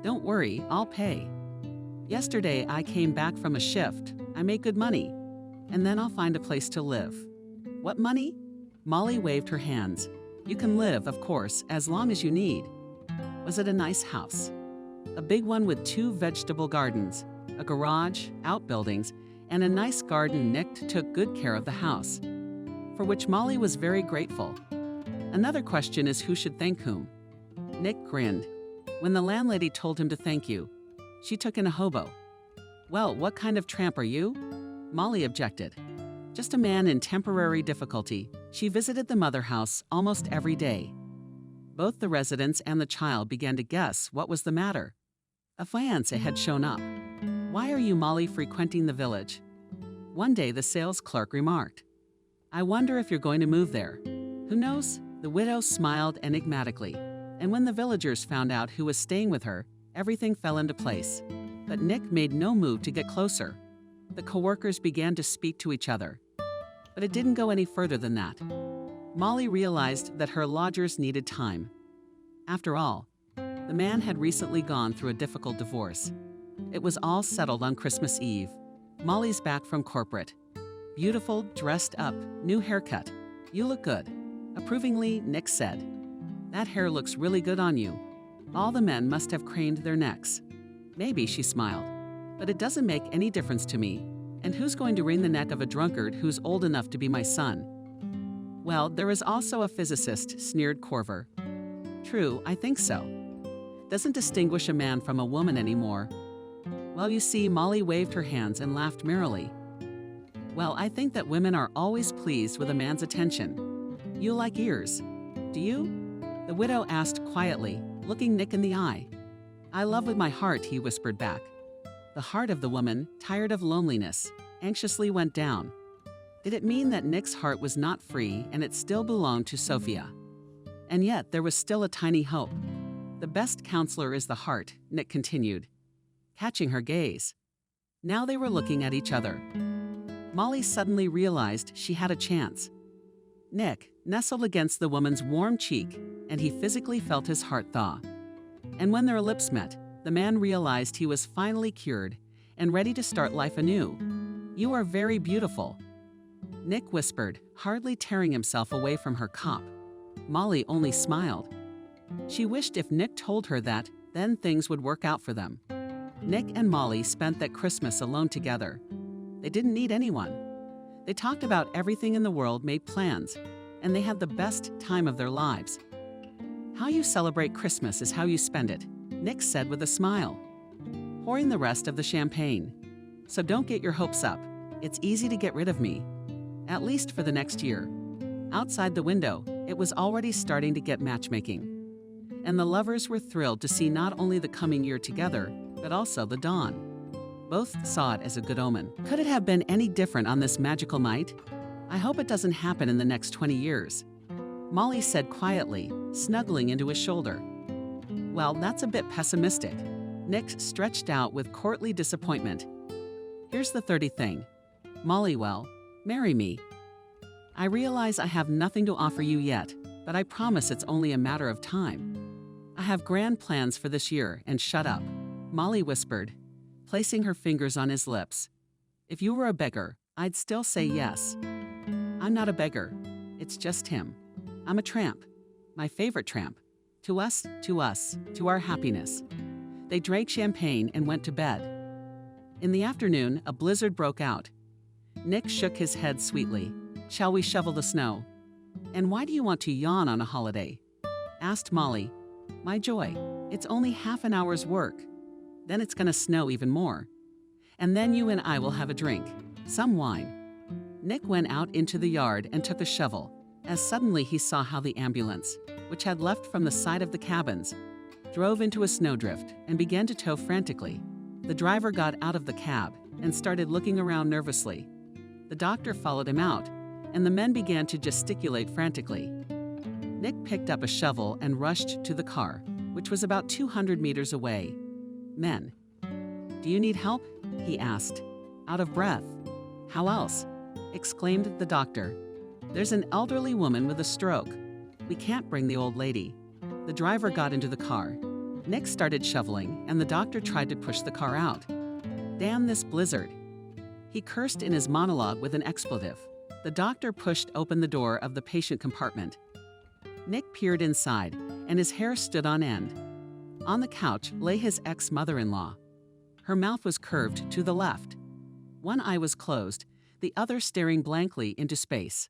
Don't worry, I'll pay. Yesterday, I came back from a shift. I make good money, and then I'll find a place to live. What money? Molly waved her hands. You can live, of course, as long as you need. Was it a nice house? A big one with 2 vegetable gardens, a garage, outbuildings, and a nice garden. Nick took good care of the house, for which Molly was very grateful. Another question is who should thank whom? Nick grinned. When the landlady told him to thank you, she took in a hobo. Well, what kind of tramp are you? Molly objected. Just a man in temporary difficulty. She visited the mother house almost every day. Both the residents and the child began to guess what was the matter. A fiancé had shown up. "Why are you, Molly, frequenting the village?" One day the sales clerk remarked, "I wonder if you're going to move there." "Who knows?" The widow smiled enigmatically, and when the villagers found out who was staying with her, everything fell into place. But Nick made no move to get closer. The coworkers began to speak to each other. But it didn't go any further than that. Molly realized that her lodgers needed time. After all, the man had recently gone through a difficult divorce. It was all settled on Christmas Eve. Molly's back from corporate. Beautiful, dressed up, new haircut. "You look good." Approvingly, Nick said, "That hair looks really good on you." All the men must have craned their necks. "Maybe," she smiled, "but it doesn't make any difference to me. And who's going to wring the neck of a drunkard who's old enough to be my son?" "Well, there is also a physicist," sneered Corver. "True, I think so. Doesn't distinguish a man from a woman anymore." "Well, you see," Molly waved her hands and laughed merrily. "Well, I think that women are always pleased with a man's attention. You like ears, do you?" The widow asked quietly, looking Nick in the eye. "I love with my heart," he whispered back. The heart of the woman, tired of loneliness, anxiously went down. Did it mean that Nick's heart was not free and it still belonged to Sophia? And yet there was still a tiny hope. "The best counselor is the heart," Nick continued, catching her gaze. Now they were looking at each other. Molly suddenly realized she had a chance. Nick nestled against the woman's warm cheek, and he physically felt his heart thaw. And when their lips met, the man realized he was finally cured and ready to start life anew. "You are very beautiful," Nick whispered, hardly tearing himself away from her cop. Molly only smiled. She wished if Nick told her that, then things would work out for them. Nick and Molly spent that Christmas alone together. They didn't need anyone. They talked about everything in the world, made plans, and they had the best time of their lives. "How you celebrate Christmas is how you spend it," Nick said with a smile, pouring the rest of the champagne. "So don't get your hopes up. It's easy to get rid of me. At least for the next year." Outside the window, it was already starting to get matchmaking. And the lovers were thrilled to see not only the coming year together, but also the dawn. Both saw it as a good omen. Could it have been any different on this magical night? "I hope it doesn't happen in the next 20 years. Molly said quietly, snuggling into his shoulder. "Well, that's a bit pessimistic." Nick stretched out with courtly disappointment. "Here's the 30 thing. Molly, well, marry me. I realize I have nothing to offer you yet, but I promise it's only a matter of time. I have grand plans for this year, and shut up," Molly whispered, placing her fingers on his lips. "If you were a beggar, I'd still say yes. I'm not a beggar. It's just him. I'm a tramp. My favorite tramp. To us, to our happiness." They drank champagne and went to bed. In the afternoon, a blizzard broke out. Nick shook his head sweetly. "Shall we shovel the snow?" "And why do you want to yawn on a holiday?" asked Molly. "My joy. It's only half an hour's work. Then it's gonna snow even more. And then you and I will have a drink. Some wine." Nick went out into the yard and took a shovel, as suddenly he saw how the ambulance, which had left from the side of the cabins, drove into a snowdrift and began to tow frantically. The driver got out of the cab and started looking around nervously. The doctor followed him out, and the men began to gesticulate frantically. Nick picked up a shovel and rushed to the car, which was about 200 meters away. "Men. Do you need help?" he asked, out of breath. "How else?" exclaimed the doctor. "There's an elderly woman with a stroke. We can't bring the old lady." The driver got into the car. Nick started shoveling, and the doctor tried to push the car out. "Damn this blizzard." He cursed in his monologue with an expletive. The doctor pushed open the door of the patient compartment. Nick peered inside, and his hair stood on end. On the couch lay his ex-mother-in-law. Her mouth was curved to the left. One eye was closed, the other staring blankly into space.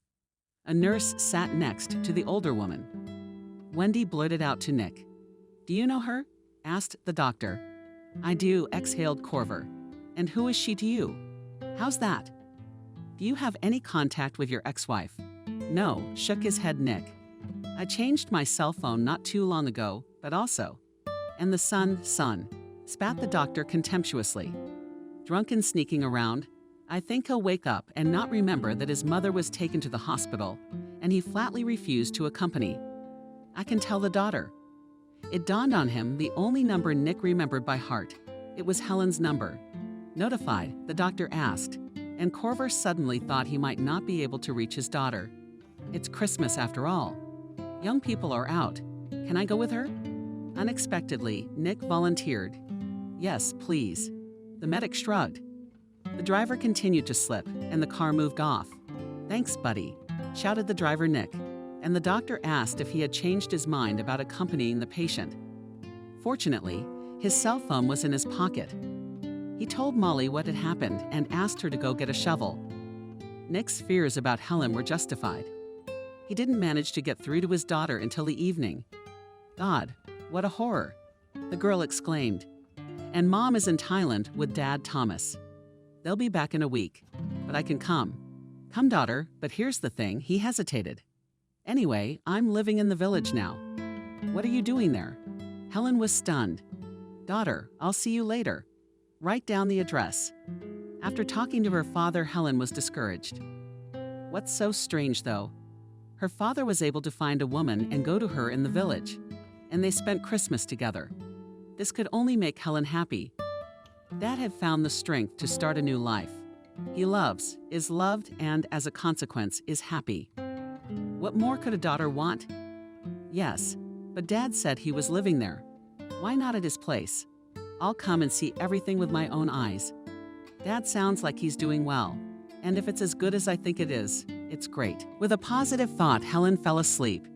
A nurse sat next to the older woman. Wendy blurted out to Nick. "Do you know her?" asked the doctor. "I do," exhaled Corver. "And who is she to you?" "How's that?" Do you have any contact with your ex-wife? No, shook his head Nick. I changed my cell phone not too long ago, but also. And the son, spat the doctor contemptuously. Drunk and sneaking around, I think he'll wake up and not remember that his mother was taken to the hospital, and he flatly refused to accompany. I can tell the daughter. It dawned on him the only number Nick remembered by heart. It was Helen's number. Notified, the doctor asked, and Corver suddenly thought he might not be able to reach his daughter. It's Christmas after all. Young people are out. Can I go with her? Unexpectedly, Nick volunteered. Yes, please. The medic shrugged. The driver continued to slip, and the car moved off. Thanks, buddy, shouted the driver Nick, and the doctor asked if he had changed his mind about accompanying the patient. Fortunately, his cell phone was in his pocket. He told Molly what had happened and asked her to go get a shovel. Nick's fears about Helen were justified. He didn't manage to get through to his daughter until the evening. God, what a horror, the girl exclaimed. And Mom is in Thailand with Dad Thomas. They'll be back in a week, but I can come. Come, daughter, but here's the thing, he hesitated. Anyway, I'm living in the village now. What are you doing there? Helen was stunned. Daughter, I'll see you later. Write down the address. After talking to her father, Helen was discouraged. What's so strange, though? Her father was able to find a woman and go to her in the village, and they spent Christmas together. This could only make Helen happy. Dad had found the strength to start a new life. He loves, is loved, and as a consequence, is happy. What more could a daughter want? Yes, but Dad said he was living there. Why not at his place? I'll come and see everything with my own eyes. Dad sounds like he's doing well, and if it's as good as I think it is, it's great. With a positive thought, Helen fell asleep.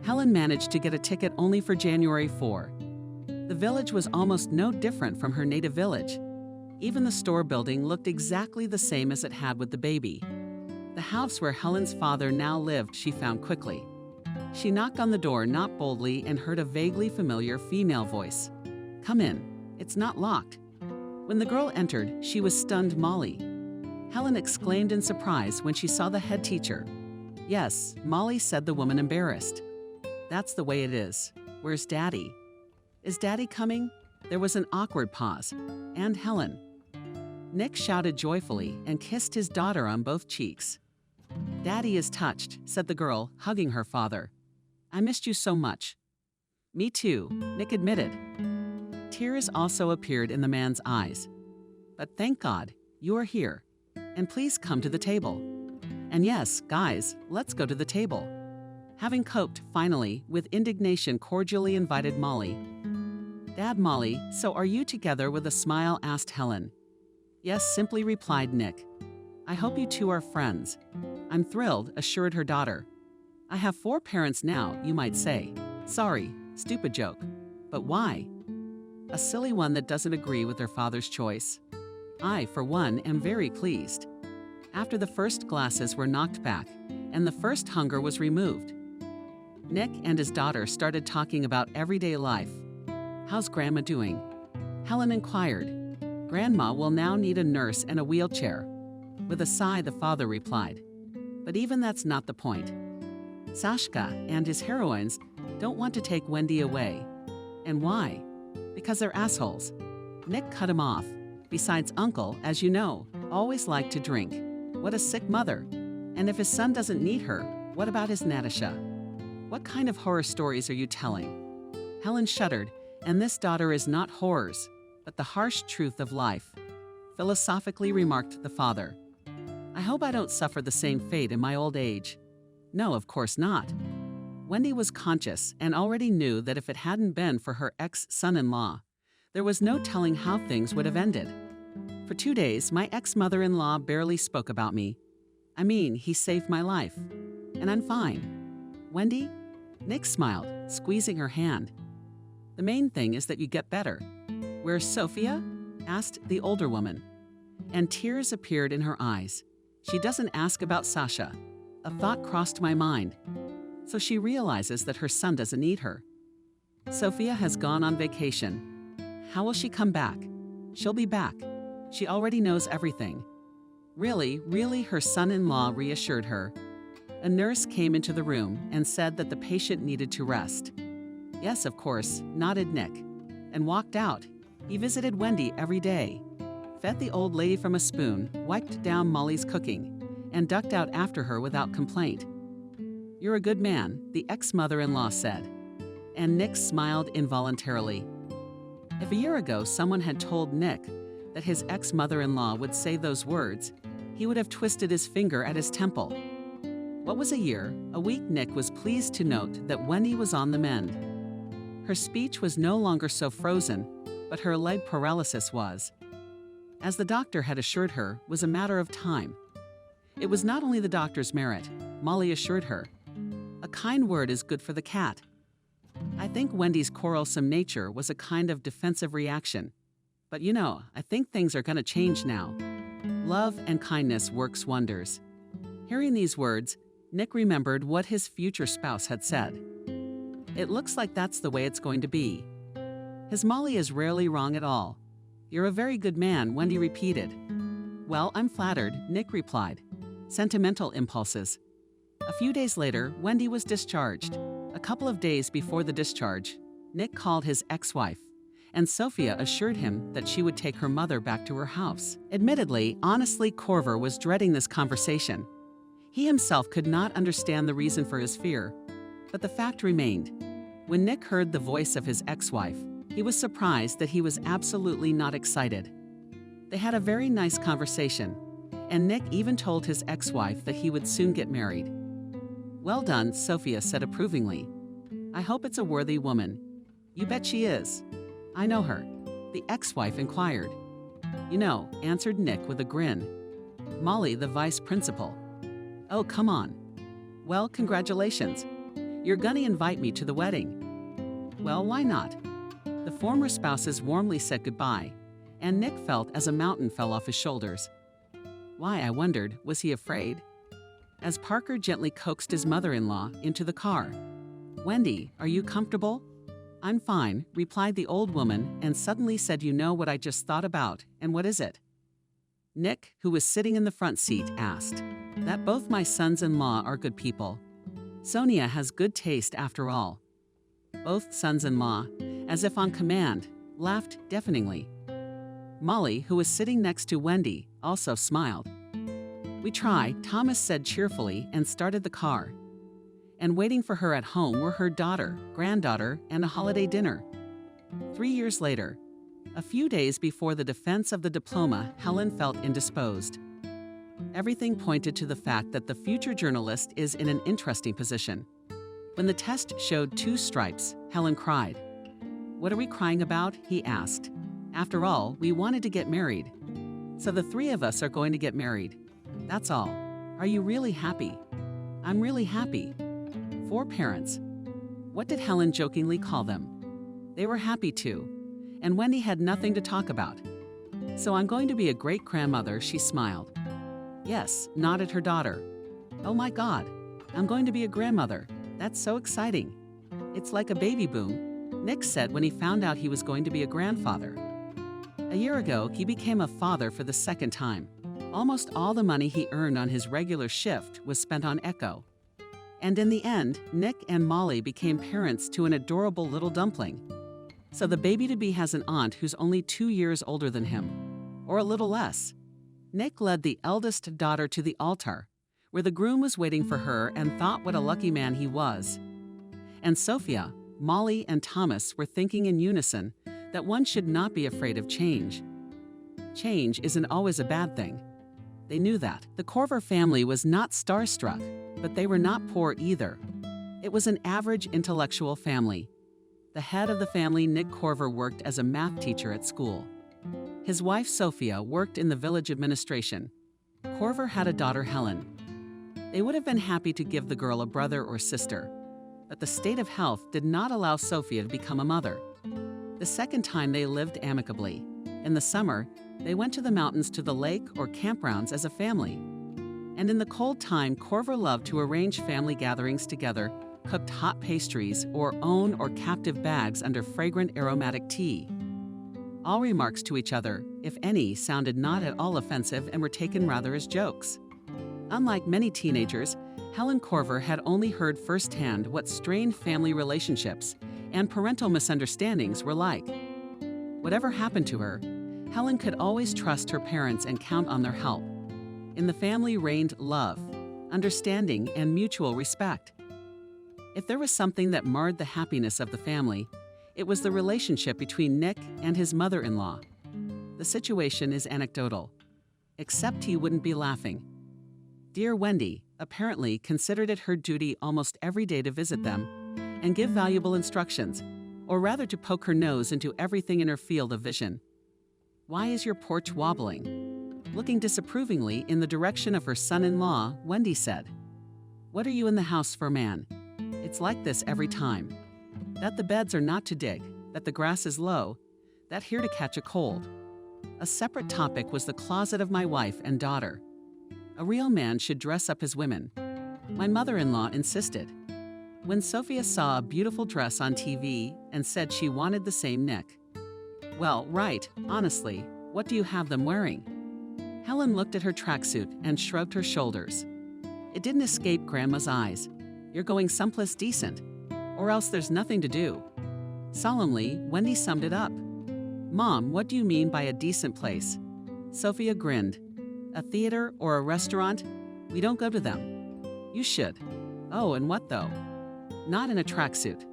Helen managed to get a ticket only for January 4. The village was almost no different from her native village. Even the store building looked exactly the same as it had with the baby. The house where Helen's father now lived she found quickly. She knocked on the door not boldly and heard a vaguely familiar female voice. Come in. It's not locked. When the girl entered, she was stunned Molly. Helen exclaimed in surprise when she saw the head teacher. Yes, Molly, said the woman, embarrassed. That's the way it is. Where's Daddy? Is Daddy coming? There was an awkward pause. And Helen. Nick shouted joyfully and kissed his daughter on both cheeks. Daddy is touched, said the girl, hugging her father. I missed you so much. Me too, Nick admitted. Tears also appeared in the man's eyes. But thank God, you are here. And please come to the table. And yes, guys, let's go to the table. Having coped, finally, with indignation, cordially invited Molly. Dad, Molly, so are you together? With a smile asked Helen. Yes, simply replied Nick. I hope you two are friends. I'm thrilled, assured her daughter. I have 4 parents now, you might say. Sorry, stupid joke. But why? A silly one that doesn't agree with their father's choice. I, for one, am very pleased. After the first glasses were knocked back, and the first hunger was removed, Nick and his daughter started talking about everyday life. How's Grandma doing? Helen inquired. Grandma will now need a nurse and a wheelchair. With a sigh, the father replied. But even that's not the point. Sashka and his heroines don't want to take Wendy away. And why? Because they're assholes. Nick cut him off. Besides, Uncle, as you know, always liked to drink. What a sick mother. And if his son doesn't need her, what about his Natasha? What kind of horror stories are you telling? Helen shuddered, and this daughter is not horrors, but the harsh truth of life, philosophically remarked the father. I hope I don't suffer the same fate in my old age. No, of course not. Wendy was conscious and already knew that if it hadn't been for her ex-son-in-law, there was no telling how things would have ended. For 2 days, my ex-mother-in-law barely spoke about me. I mean, he saved my life. And I'm fine. Wendy? Nick smiled, squeezing her hand. The main thing is that you get better. Where's Sophia? Asked the older woman. And tears appeared in her eyes. She doesn't ask about Sasha. A thought crossed my mind. So she realizes that her son doesn't need her. Sophia has gone on vacation. How will she come back? She'll be back. She already knows everything. Really, her son-in-law reassured her. A nurse came into the room and said that the patient needed to rest. Yes, of course, nodded Nick, and walked out. He visited Wendy every day, fed the old lady from a spoon, wiped down Molly's cooking, and ducked out after her without complaint. "You're a good man," the ex-mother-in-law said, and Nick smiled involuntarily. If a year ago someone had told Nick that his ex-mother-in-law would say those words, he would have twisted his finger at his temple. What was a year? A week. Nick was pleased to note that Wendy was on the mend. Her speech was no longer so frozen, but her leg paralysis was. As the doctor had assured her, was a matter of time. It was not only the doctor's merit, Molly assured her. A kind word is good for the cat. I think Wendy's quarrelsome nature was a kind of defensive reaction. But I think things are going to change now. Love and kindness works wonders. Hearing these words, Nick remembered what his future spouse had said. It looks like that's the way it's going to be. His Molly is rarely wrong at all. You're a very good man, Wendy repeated. Well, I'm flattered, Nick replied. Sentimental impulses. A few days later, Wendy was discharged. A couple of days before the discharge, Nick called his ex-wife, and Sophia assured him that she would take her mother back to her house. Admittedly, honestly, Corver was dreading this conversation. He himself could not understand the reason for his fear, but the fact remained. When Nick heard the voice of his ex-wife, he was surprised that he was absolutely not excited. They had a very nice conversation, and Nick even told his ex-wife that he would soon get married. Well done, Sophia said approvingly. I hope it's a worthy woman. You bet she is. I know her, the ex-wife inquired. Answered Nick with a grin. Molly, the vice principal. Oh, come on. Well, congratulations. You're gonna invite me to the wedding. Well, why not? The former spouses warmly said goodbye, and Nick felt as a mountain fell off his shoulders. Why, I wondered, was he afraid? As Parker gently coaxed his mother-in-law into the car. Wendy, are you comfortable? I'm fine, replied the old woman, and suddenly said, You know what I just thought about, and what is it? Nick, who was sitting in the front seat, asked. That both my sons-in-law are good people. Sonia has good taste after all. Both sons-in-law, as if on command, laughed deafeningly. Molly, who was sitting next to Wendy, also smiled. We try, Thomas said cheerfully and started the car. And waiting for her at home were her daughter, granddaughter, and a holiday dinner. 3 years later, a few days before the defense of the diploma, Helen felt indisposed. Everything pointed to the fact that the future journalist is in an interesting position. When the test showed 2 stripes, Helen cried. What are we crying about? He asked. After all, we wanted to get married. So the 3 of us are going to get married. That's all. Are you really happy? I'm really happy. 4 parents. What did Helen jokingly call them? They were happy too, and Wendy had nothing to talk about. So I'm going to be a great-grandmother, she smiled. Yes, nodded her daughter. Oh my God, I'm going to be a grandmother. That's so exciting. It's like a baby boom, Nick said when he found out he was going to be a grandfather. A year ago, he became a father for the 2nd time. Almost all the money he earned on his regular shift was spent on Echo. And in the end, Nick and Molly became parents to an adorable little dumpling. So the baby-to-be has an aunt who's only 2 years older than him, or a little less. Nick led the eldest daughter to the altar, where the groom was waiting for her and thought what a lucky man he was. And Sophia, Molly, and Thomas were thinking in unison that one should not be afraid of change. Change isn't always a bad thing. They knew that. The Corver family was not starstruck, but they were not poor either. It was an average intellectual family. The head of the family, Nick Corver, worked as a math teacher at school. His wife, Sophia, worked in the village administration. Corver had a daughter, Helen. They would have been happy to give the girl a brother or sister, but the state of health did not allow Sophia to become a mother. The 2nd time they lived amicably. In the summer, they went to the mountains, to the lake, or campgrounds as a family. And in the cold time, Corver loved to arrange family gatherings together, cooked hot pastries, or own or captive bags under fragrant aromatic tea. All remarks to each other, if any, sounded not at all offensive and were taken rather as jokes. Unlike many teenagers, Helen Corver had only heard firsthand what strained family relationships and parental misunderstandings were like. Whatever happened to her, Helen could always trust her parents and count on their help. In the family reigned love, understanding, and mutual respect. If there was something that marred the happiness of the family, it was the relationship between Nick and his mother-in-law. The situation is anecdotal, except he wouldn't be laughing. Dear Wendy apparently considered it her duty almost every day to visit them and give valuable instructions, or rather to poke her nose into everything in her field of vision. Why is your porch wobbling? Looking disapprovingly in the direction of her son-in-law, Wendy said, What are you in the house for, man? It's like this every time. That the beds are not to dig, that the grass is low, that here to catch a cold. A separate topic was the closet of my wife and daughter. A real man should dress up his women. My mother-in-law insisted. When Sophia saw a beautiful dress on TV and said she wanted the same Nick. Well, right, honestly, what do you have them wearing? Helen looked at her tracksuit and shrugged her shoulders. It didn't escape Grandma's eyes. You're going someplace decent, or else there's nothing to do. Solemnly, Wendy summed it up. Mom, what do you mean by a decent place? Sophia grinned. A theater or a restaurant? We don't go to them. You should. Oh, and what though? Not in a tracksuit.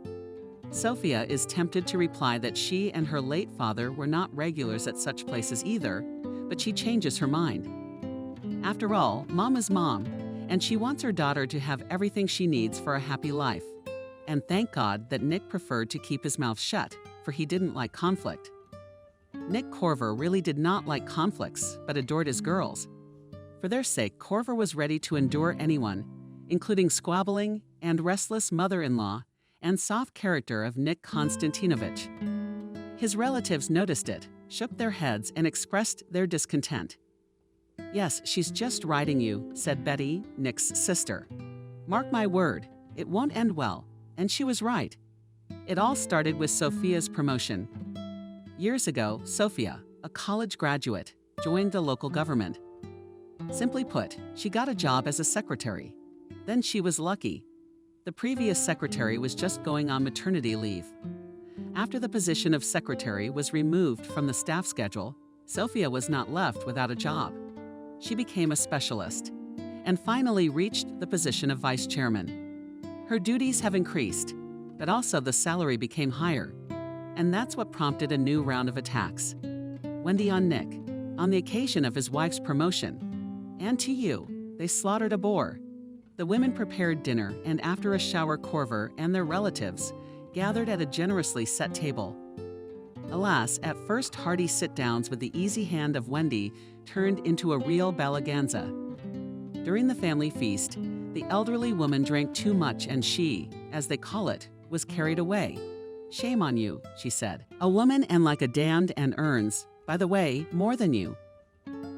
Sophia is tempted to reply that she and her late father were not regulars at such places either, but she changes her mind. After all, Mom is Mom, and she wants her daughter to have everything she needs for a happy life. And thank God that Nick preferred to keep his mouth shut, for he didn't like conflict. Nick Corver really did not like conflicts, but adored his girls. For their sake, Corver was ready to endure anyone, including squabbling and restless mother-in-law and soft character of Nick Konstantinovich. His relatives noticed it, shook their heads, and expressed their discontent. Yes, she's just riding you, said Betty, Nick's sister. Mark my word, it won't end well, and she was right. It all started with Sophia's promotion. Years ago, Sophia, a college graduate, joined the local government. Simply put, she got a job as a secretary. Then she was lucky. The previous secretary was just going on maternity leave. After the position of secretary was removed from the staff schedule, Sophia was not left without a job. She became a specialist and finally reached the position of vice chairman. Her duties have increased, but also the salary became higher. And that's what prompted a new round of attacks. Wendy on Nick, on the occasion of his wife's promotion. And to you, they slaughtered a boar. The women prepared dinner, and after a shower, Corver and their relatives gathered at a generously set table. Alas, at first hearty sit-downs with the easy hand of Wendy turned into a real balaganza. During the family feast, the elderly woman drank too much and she, as they call it, was carried away. Shame on you, she said. A woman and like a damned and earns, by the way, more than you.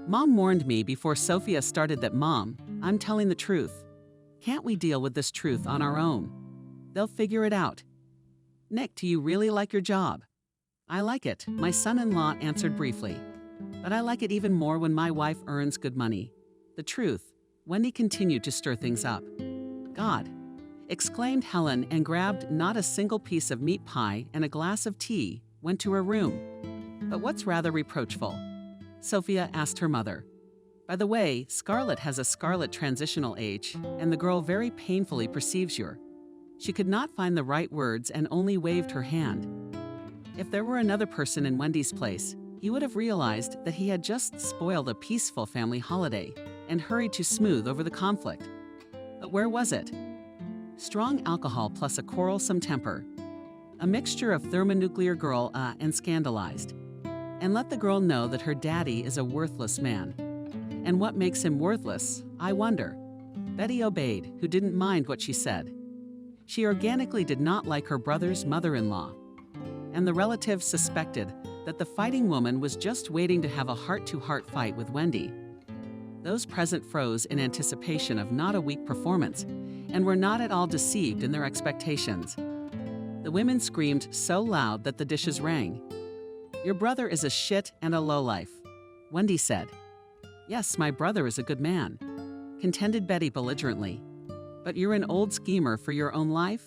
Mom warned me before Sophia started that, Mom, I'm telling the truth. Can't we deal with this truth on our own? They'll figure it out. Nick, do you really like your job? I like it, my son-in-law answered briefly. But I like it even more when my wife earns good money. The truth, Wendy continued to stir things up. God, exclaimed Helen and grabbed not a single piece of meat pie and a glass of tea, went to her room. But what's rather reproachful? Sophia asked her mother. By the way, Scarlett has a scarlet transitional age, and the girl very painfully perceives you. She could not find the right words and only waved her hand. If there were another person in Wendy's place, he would have realized that he had just spoiled a peaceful family holiday and hurried to smooth over the conflict. But where was it? Strong alcohol plus a quarrelsome temper. A mixture of thermonuclear girl and scandalized. And let the girl know that her daddy is a worthless man. And what makes him worthless, I wonder. Betty obeyed, who didn't mind what she said. She organically did not like her brother's mother-in-law. And the relatives suspected that the fighting woman was just waiting to have a heart-to-heart fight with Wendy. Those present froze in anticipation of not a weak performance and were not at all deceived in their expectations. The women screamed so loud that the dishes rang. Your brother is a shit and a lowlife, Wendy said. Yes, my brother is a good man, contended Betty belligerently. But you're an old schemer for your own life?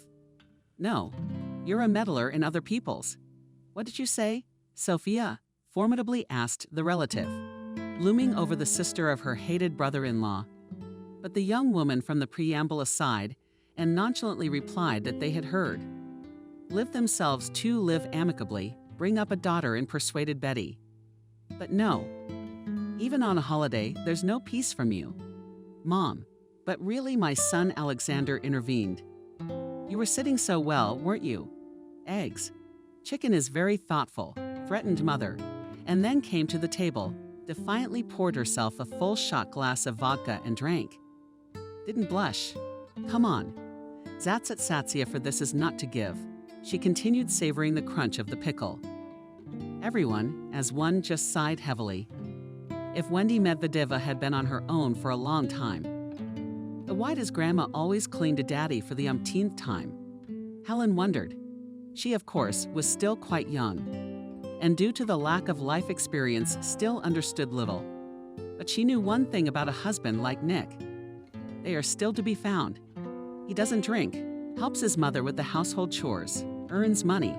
No, you're a meddler in other people's. What did you say? Sophia formidably asked the relative, looming over the sister of her hated brother-in-law. But the young woman from the preamble aside and nonchalantly replied that they had heard. Live themselves to live amicably, bring up a daughter, and persuaded Betty. But no, even on a holiday, there's no peace from you. Mom, but really my son Alexander intervened. You were sitting so well, weren't you? Eggs. Chicken is very thoughtful, threatened Mother, and then came to the table, defiantly poured herself a full shot glass of vodka and drank. Didn't blush. Come on. Zatzit Satsia for this is not to give. She continued savoring the crunch of the pickle. Everyone, as one, just sighed heavily. If Wendy Medvedeva had been on her own for a long time. But why does Grandma always cling to Daddy for the umpteenth time? Helen wondered. She, of course, was still quite young, and due to the lack of life experience, still understood little. But she knew one thing about a husband like Nick. They are still to be found. He doesn't drink, helps his mother with the household chores, earns money.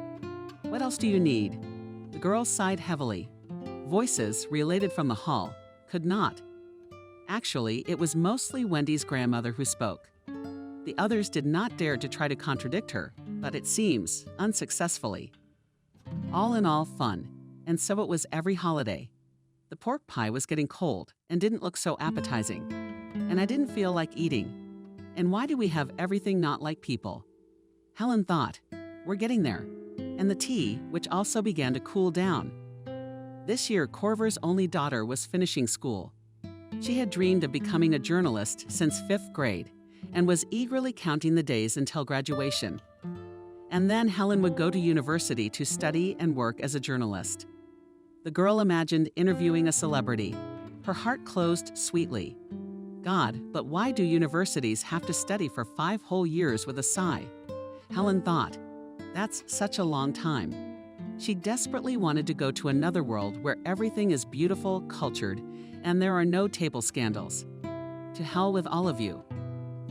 What else do you need? The girls sighed heavily. Voices, related from the hall, could not. Actually, it was mostly Wendy's grandmother who spoke. The others did not dare to try to contradict her, but it seems, unsuccessfully. All in all, fun, and so it was every holiday. The pork pie was getting cold and didn't look so appetizing, and I didn't feel like eating. And why do we have everything not like people? Helen thought, we're getting there. And the tea, which also began to cool down. This year, Corver's only daughter was finishing school. She had dreamed of becoming a journalist since 5th grade and was eagerly counting the days until graduation. And then Helen would go to university to study and work as a journalist. The girl imagined interviewing a celebrity. Her heart closed sweetly. God, but why do universities have to study for 5 whole years with a sigh? Helen thought, that's such a long time. She desperately wanted to go to another world where everything is beautiful, cultured, and there are no table scandals. To hell with all of you.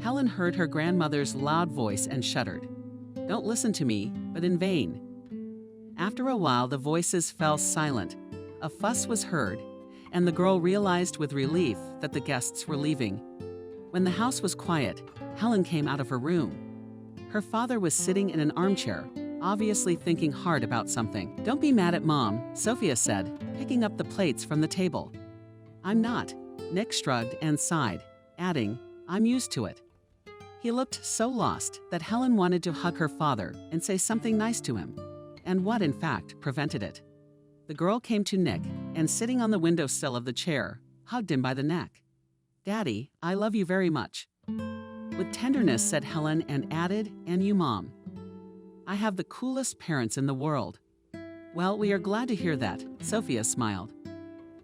Helen heard her grandmother's loud voice and shuddered. Don't listen to me, but in vain. After a while, the voices fell silent. A fuss was heard, and the girl realized with relief that the guests were leaving. When the house was quiet, Helen came out of her room. Her father was sitting in an armchair, obviously thinking hard about something. Don't be mad at Mom, Sophia said, picking up the plates from the table. I'm not. Nick shrugged and sighed, adding, I'm used to it. He looked so lost that Helen wanted to hug her father and say something nice to him, and what, in fact, prevented it. The girl came to Nick and, sitting on the windowsill of the chair, hugged him by the neck. Daddy, I love you very much. With tenderness, said Helen, and added, and you, Mom. I have the coolest parents in the world. Well, we are glad to hear that, Sophia smiled.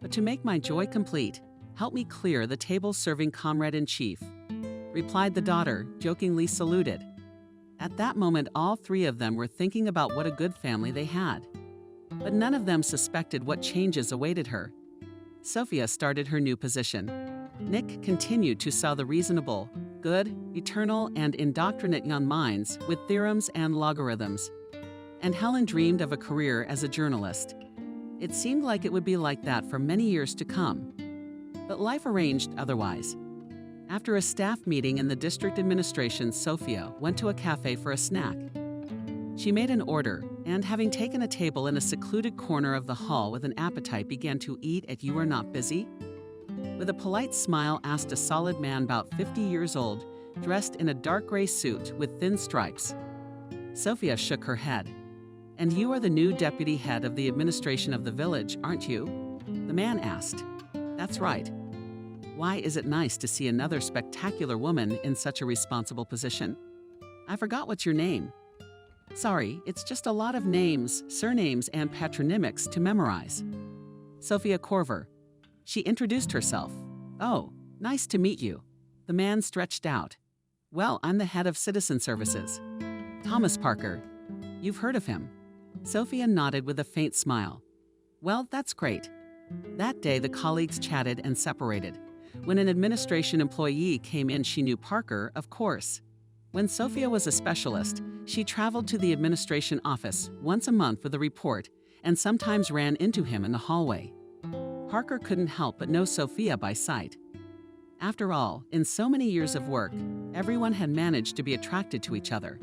But to make my joy complete, help me clear the table serving comrade-in-chief, replied the daughter, jokingly saluted. At that moment, all 3 of them were thinking about what a good family they had. But none of them suspected what changes awaited her. Sophia started her new position. Nick continued to sow the reasonable, good, eternal, and indoctrinate young minds with theorems and logarithms. And Helen dreamed of a career as a journalist. It seemed like it would be like that for many years to come. But life arranged otherwise. After a staff meeting in the district administration, Sophia went to a cafe for a snack. She made an order, and having taken a table in a secluded corner of the hall with an appetite, began to eat at You Are Not Busy. With a polite smile, asked a solid man about 50 years old, dressed in a dark gray suit with thin stripes. Sophia shook her head. And you are the new deputy head of the administration of the village, aren't you? The man asked. That's right. Why is it nice to see another spectacular woman in such a responsible position? I forgot what's your name. Sorry, it's just a lot of names, surnames, and patronymics to memorize. Sophia Corver. She introduced herself. Oh, nice to meet you. The man stretched out. Well, I'm the head of Citizen Services. Thomas Parker. You've heard of him. Sophia nodded with a faint smile. Well, that's great. That day, the colleagues chatted and separated. When an administration employee came in, she knew Parker, of course. When Sophia was a specialist, she traveled to the administration office once a month with a report and sometimes ran into him in the hallway. Parker couldn't help but know Sophia by sight. After all, in so many years of work, everyone had managed to be attracted to each other.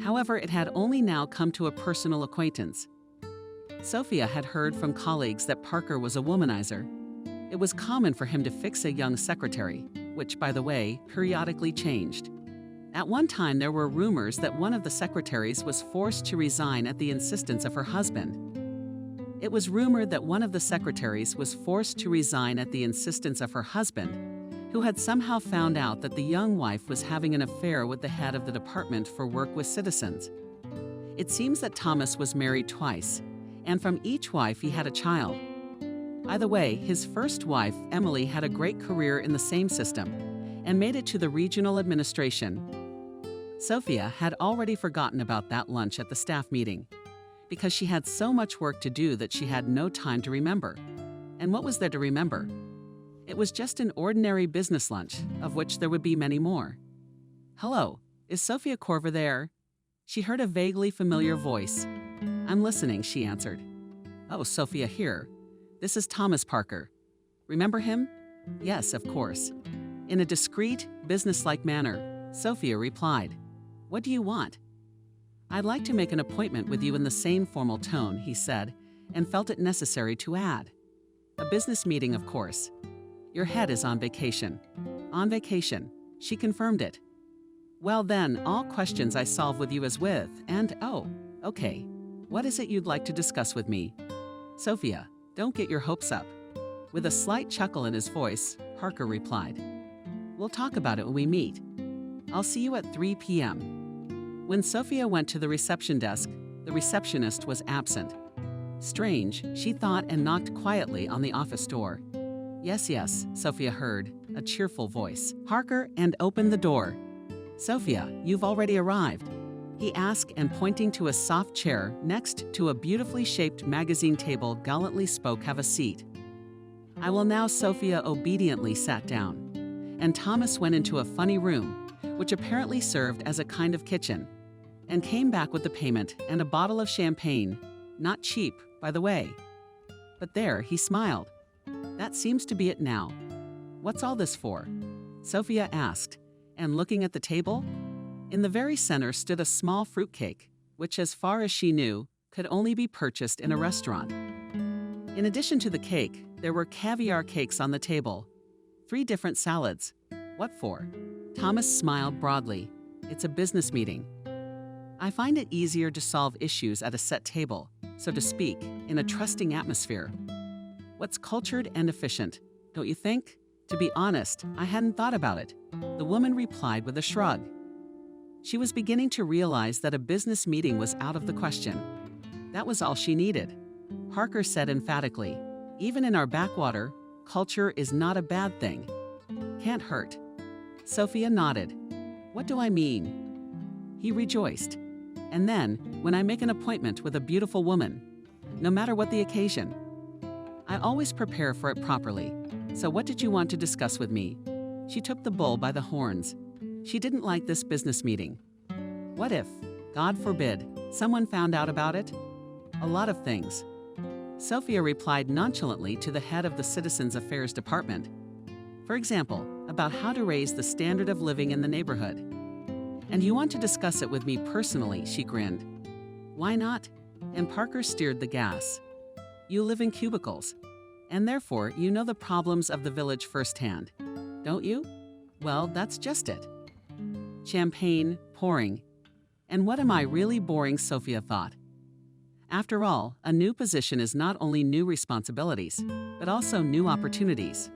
However, it had only now come to a personal acquaintance. Sophia had heard from colleagues that Parker was a womanizer. It was common for him to fix a young secretary, which, by the way, periodically changed. At one time, there were rumors that one of the secretaries was forced to resign at the insistence of her husband. It was rumored that one of the secretaries was forced to resign at the insistence of her husband, who had somehow found out that the young wife was having an affair with the head of the Department for Work with Citizens. It seems that Thomas was married twice, and from each wife he had a child. By the way, his first wife, Emily, had a great career in the same system and made it to the regional administration. Sophia had already forgotten about that lunch at the staff meeting because she had so much work to do that she had no time to remember. And what was there to remember? It was just an ordinary business lunch, of which there would be many more. "Hello, is Sophia Corver there?" She heard a vaguely familiar voice. "I'm listening," she answered. "Oh, Sophia here. This is Thomas Parker. Remember him?" "Yes, of course." In a discreet, businesslike manner, Sophia replied, "What do you want?" "I'd like to make an appointment with you," in the same formal tone, he said, and felt it necessary to add. "A business meeting, of course. Your head is on vacation." "On vacation." She confirmed it. "Well then, all questions I solve with you as with, and oh, okay. What is it you'd like to discuss with me?" "Sophia, don't get your hopes up." With a slight chuckle in his voice, Parker replied, "We'll talk about it when we meet. I'll see you at 3 p.m. When Sophia went to the reception desk, the receptionist was absent. Strange, she thought, and knocked quietly on the office door. "Yes, yes," Sophia heard, a cheerful voice. Parker, and opened the door. "Sophia, you've already arrived," he asked, and pointing to a soft chair next to a beautifully shaped magazine table, gallantly spoke, "Have a seat." "I will now." Sophia obediently sat down, and Thomas went into a funny room, which apparently served as a kind of kitchen, and came back with the payment and a bottle of champagne, not cheap, by the way. But there, he smiled. "That seems to be it now. What's all this for?" Sophia asked, and looking at the table, in the very center stood a small fruitcake, which, as far as she knew, could only be purchased in a restaurant. In addition to the cake, there were caviar cakes on the table, 3 different salads. What for? Thomas smiled broadly. "It's a business meeting. I find it easier to solve issues at a set table, so to speak, in a trusting atmosphere. What's cultured and efficient, don't you think? To be honest, I hadn't thought about it," the woman replied with a shrug. She was beginning to realize that a business meeting was out of the question. That was all she needed. Parker said emphatically, "Even in our backwater, culture is not a bad thing. Can't hurt." Sophia nodded. "What do I mean?" He rejoiced. "And then, when I make an appointment with a beautiful woman, no matter what the occasion, I always prepare for it properly. So what did you want to discuss with me?" She took the bull by the horns. She didn't like this business meeting. What if, God forbid, someone found out about it? A lot of things. Sophia replied nonchalantly to the head of the Citizens Affairs Department. For example, about how to raise the standard of living in the neighborhood. "And you want to discuss it with me personally," she grinned. "Why not?" And Parker steered the gas. "You live in cubicles, and therefore you know the problems of the village firsthand, don't you? Well, that's just it. Champagne, pouring. And what am I really boring?" Sophia thought. After all, a new position is not only new responsibilities, but also new opportunities.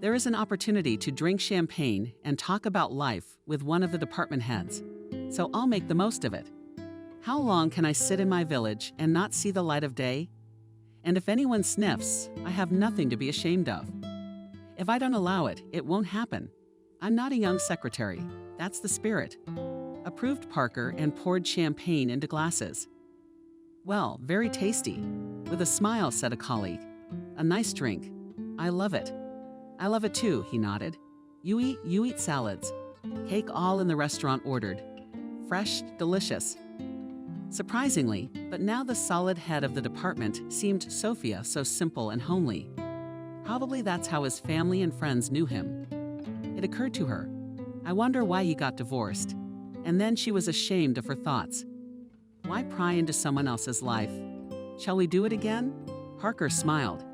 There is an opportunity to drink champagne and talk about life with one of the department heads, so I'll make the most of it. How long can I sit in my village and not see the light of day? And if anyone sniffs, I have nothing to be ashamed of. If I don't allow it, it won't happen. I'm not a young secretary. That's the spirit," approved Parker, and poured champagne into glasses. Well, very tasty. With a smile, said a colleague. A nice drink. I love it. I love it too, he nodded. You eat salads. Cake all in the restaurant ordered. Fresh, delicious. Surprisingly, but now the solid head of the department seemed Sophia so simple and homely. Probably that's how his family and friends knew him. It occurred to her, I wonder why he got divorced. And then she was ashamed of her thoughts. Why pry into someone else's life? Shall we do it again? Parker smiled,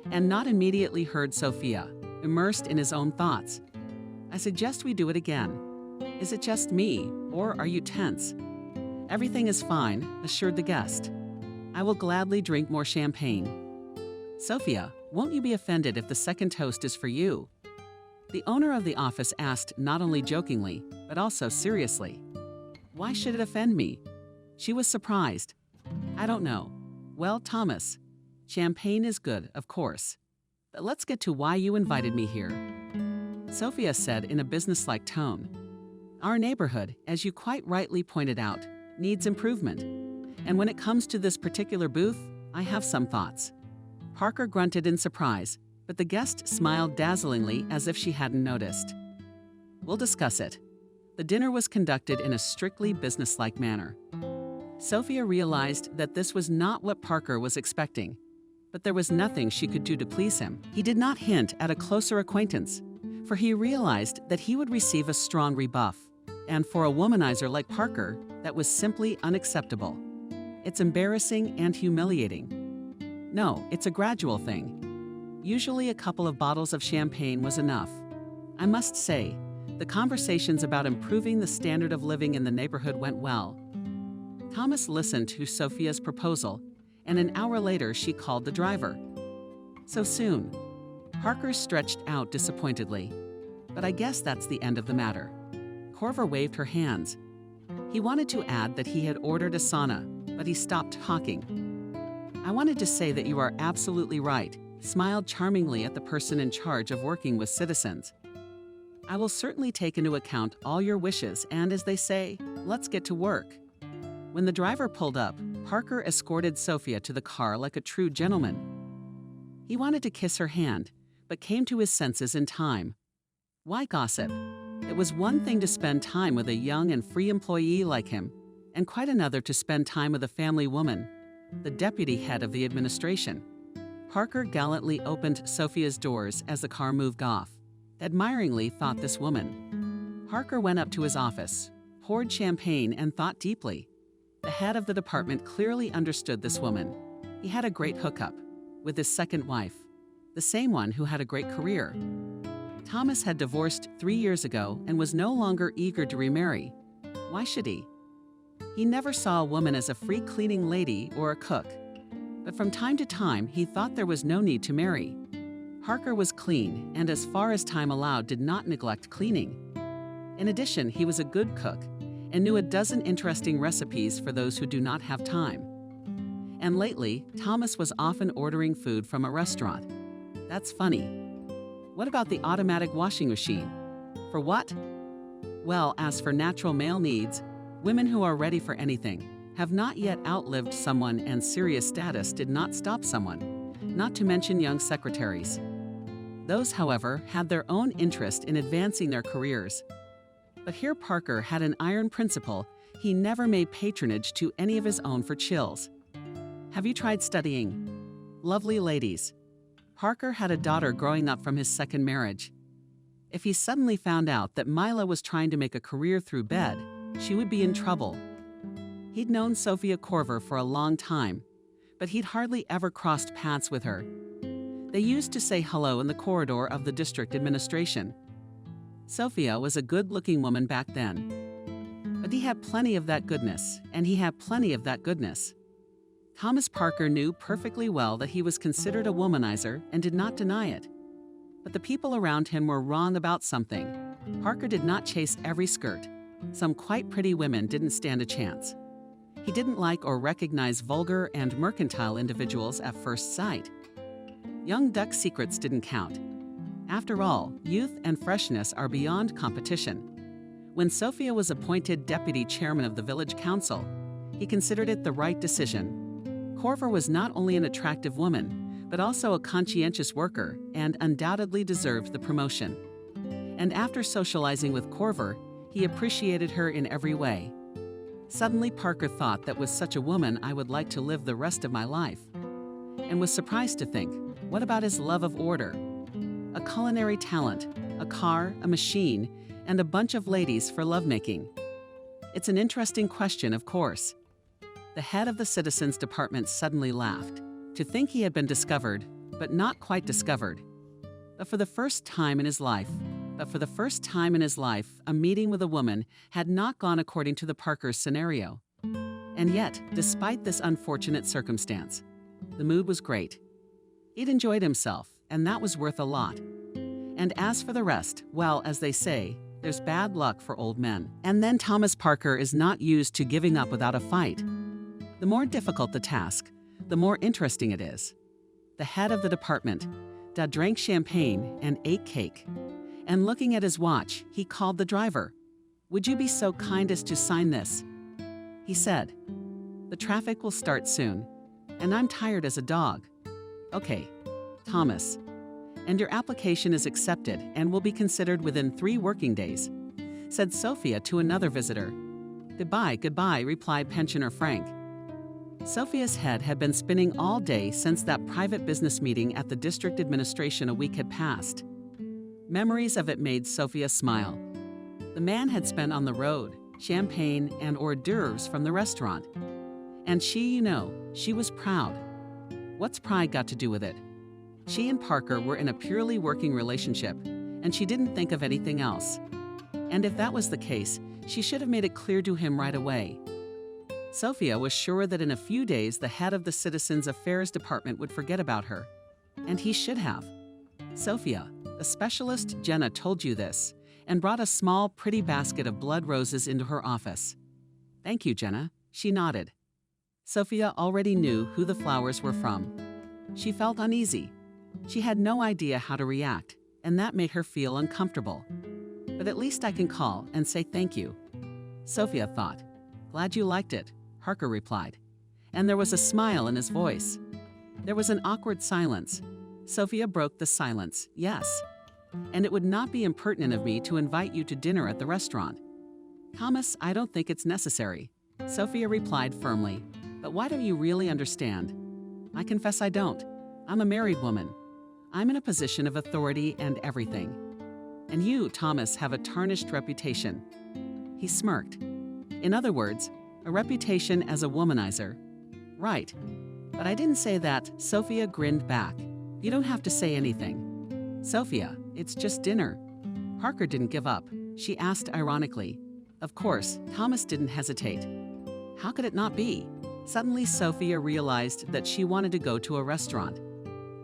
and not immediately heard Sophia, immersed in his own thoughts. I suggest we do it again. Is it just me, or are you tense? Everything is fine, assured the guest. I will gladly drink more champagne. Sophia, won't you be offended if the second toast is for you? The owner of the office asked not only jokingly, but also seriously. Why should it offend me? She was surprised. I don't know. Well, Thomas, champagne is good, of course. But let's get to why you invited me here. Sophia said in a businesslike tone. Our neighborhood, as you quite rightly pointed out, needs improvement. And when it comes to this particular booth, I have some thoughts. Parker grunted in surprise, but the guest smiled dazzlingly as if she hadn't noticed. We'll discuss it. The dinner was conducted in a strictly businesslike manner. Sophia realized that this was not what Parker was expecting, but there was nothing she could do to please him. He did not hint at a closer acquaintance, for he realized that he would receive a strong rebuff, and for a womanizer like Parker, that was simply unacceptable. It's embarrassing and humiliating. No, it's a gradual thing. Usually a couple of bottles of champagne was enough. I must say, the conversations about improving the standard of living in the neighborhood went well. Thomas listened to Sophia's proposal, and an hour later she called the driver. So soon. Parker stretched out disappointedly. But I guess that's the end of the matter. Corver waved her hands. He wanted to add that he had ordered a sauna, but he stopped talking. I wanted to say that you are absolutely right, smiled charmingly at the person in charge of working with citizens. I will certainly take into account all your wishes and, as they say, let's get to work. When the driver pulled up, Parker escorted Sophia to the car like a true gentleman. He wanted to kiss her hand, but came to his senses in time. Why gossip? It was one thing to spend time with a young and free employee like him, and quite another to spend time with a family woman, the deputy head of the administration. Parker gallantly opened Sophia's doors as the car moved off, admiringly thought this woman. Parker went up to his office, poured champagne, and thought deeply. The head of the department clearly understood this woman. He had a great hookup with his second wife, the same one who had a great career. Thomas had divorced 3 years ago and was no longer eager to remarry. Why should he? He never saw a woman as a free cleaning lady or a cook, but from time to time he thought there was no need to marry. Parker was clean and, as far as time allowed, did not neglect cleaning. In addition, he was a good cook and knew a dozen interesting recipes for those who do not have time. And lately, Thomas was often ordering food from a restaurant. That's funny. What about the automatic washing machine? For what? Well, as for natural male needs, women who are ready for anything have not yet outlived someone, and serious status did not stop someone, not to mention young secretaries. Those, however, had their own interest in advancing their careers. But here Parker had an iron principle: he never made patronage to any of his own for chills. Have you tried studying? Lovely ladies. Parker had a daughter growing up from his second marriage. If he suddenly found out that Mila was trying to make a career through bed, she would be in trouble. He'd known Sophia Corver for a long time, but he'd hardly ever crossed paths with her. They used to say hello in the corridor of the district administration. Sophia was a good-looking woman back then. But he had plenty of that goodness, and he had plenty of that goodness. Thomas Parker knew perfectly well that he was considered a womanizer and did not deny it. But the people around him were wrong about something. Parker did not chase every skirt. Some quite pretty women didn't stand a chance. He didn't like or recognize vulgar and mercantile individuals at first sight. Young duck secrets didn't count. After all, youth and freshness are beyond competition. When Sophia was appointed deputy chairman of the village council, he considered it the right decision, Corver was not only an attractive woman, but also a conscientious worker and undoubtedly deserved the promotion. And after socializing with Corver, he appreciated her in every way. Suddenly, Parker thought that with such a woman I would like to live the rest of my life. And was surprised to think, what about his love of order? A culinary talent, a car, a machine, and a bunch of ladies for lovemaking. It's an interesting question, of course. The head of the Citizens Department suddenly laughed, to think he had been discovered, but not quite discovered. But for the first time in his life, a meeting with a woman had not gone according to the Parker's scenario. And yet, despite this unfortunate circumstance, the mood was great. He'd enjoyed himself, and that was worth a lot. And as for the rest, well, as they say, there's bad luck for old men. And then Thomas Parker is not used to giving up without a fight. The more difficult the task, the more interesting it is. The head of the department drank champagne and ate cake. And looking at his watch, he called the driver. "Would you be so kind as to sign this?" He said, "The traffic will start soon, and I'm tired as a dog." "Okay, Thomas. And your application is accepted and will be considered within 3 working days," said Sophia to another visitor. Goodbye, replied pensioner Frank. Sophia's head had been spinning all day since that private business meeting at the district administration a week had passed. Memories of it made Sophia smile. The man had spent on the road, champagne, and hors d'oeuvres from the restaurant. And she was proud. What's pride got to do with it? She and Parker were in a purely working relationship, and she didn't think of anything else. And if that was the case, she should have made it clear to him right away. Sophia was sure that in a few days the head of the Citizens Affairs Department would forget about her. And he should have. "Sophia, the specialist Jenna told you this," and brought a small, pretty basket of blood roses into her office. "Thank you, Jenna," she nodded. Sophia already knew who the flowers were from. She felt uneasy. She had no idea how to react, and that made her feel uncomfortable. But at least I can call and say thank you, Sophia thought. "Glad you liked it," Parker replied. And there was a smile in his voice. There was an awkward silence. Sophia broke the silence. "Yes. And it would not be impertinent of me to invite you to dinner at the restaurant." "Thomas, I don't think it's necessary," Sophia replied firmly. "But why don't you really understand?" "I confess I don't. I'm a married woman. I'm in a position of authority and everything. And you, Thomas, have a tarnished reputation." He smirked. "In other words, a reputation as a womanizer." "Right. But I didn't say that," Sophia grinned back. "You don't have to say anything." "Sophia, it's just dinner." Parker didn't give up. She asked ironically. Of course, Thomas didn't hesitate. How could it not be? Suddenly, Sophia realized that she wanted to go to a restaurant.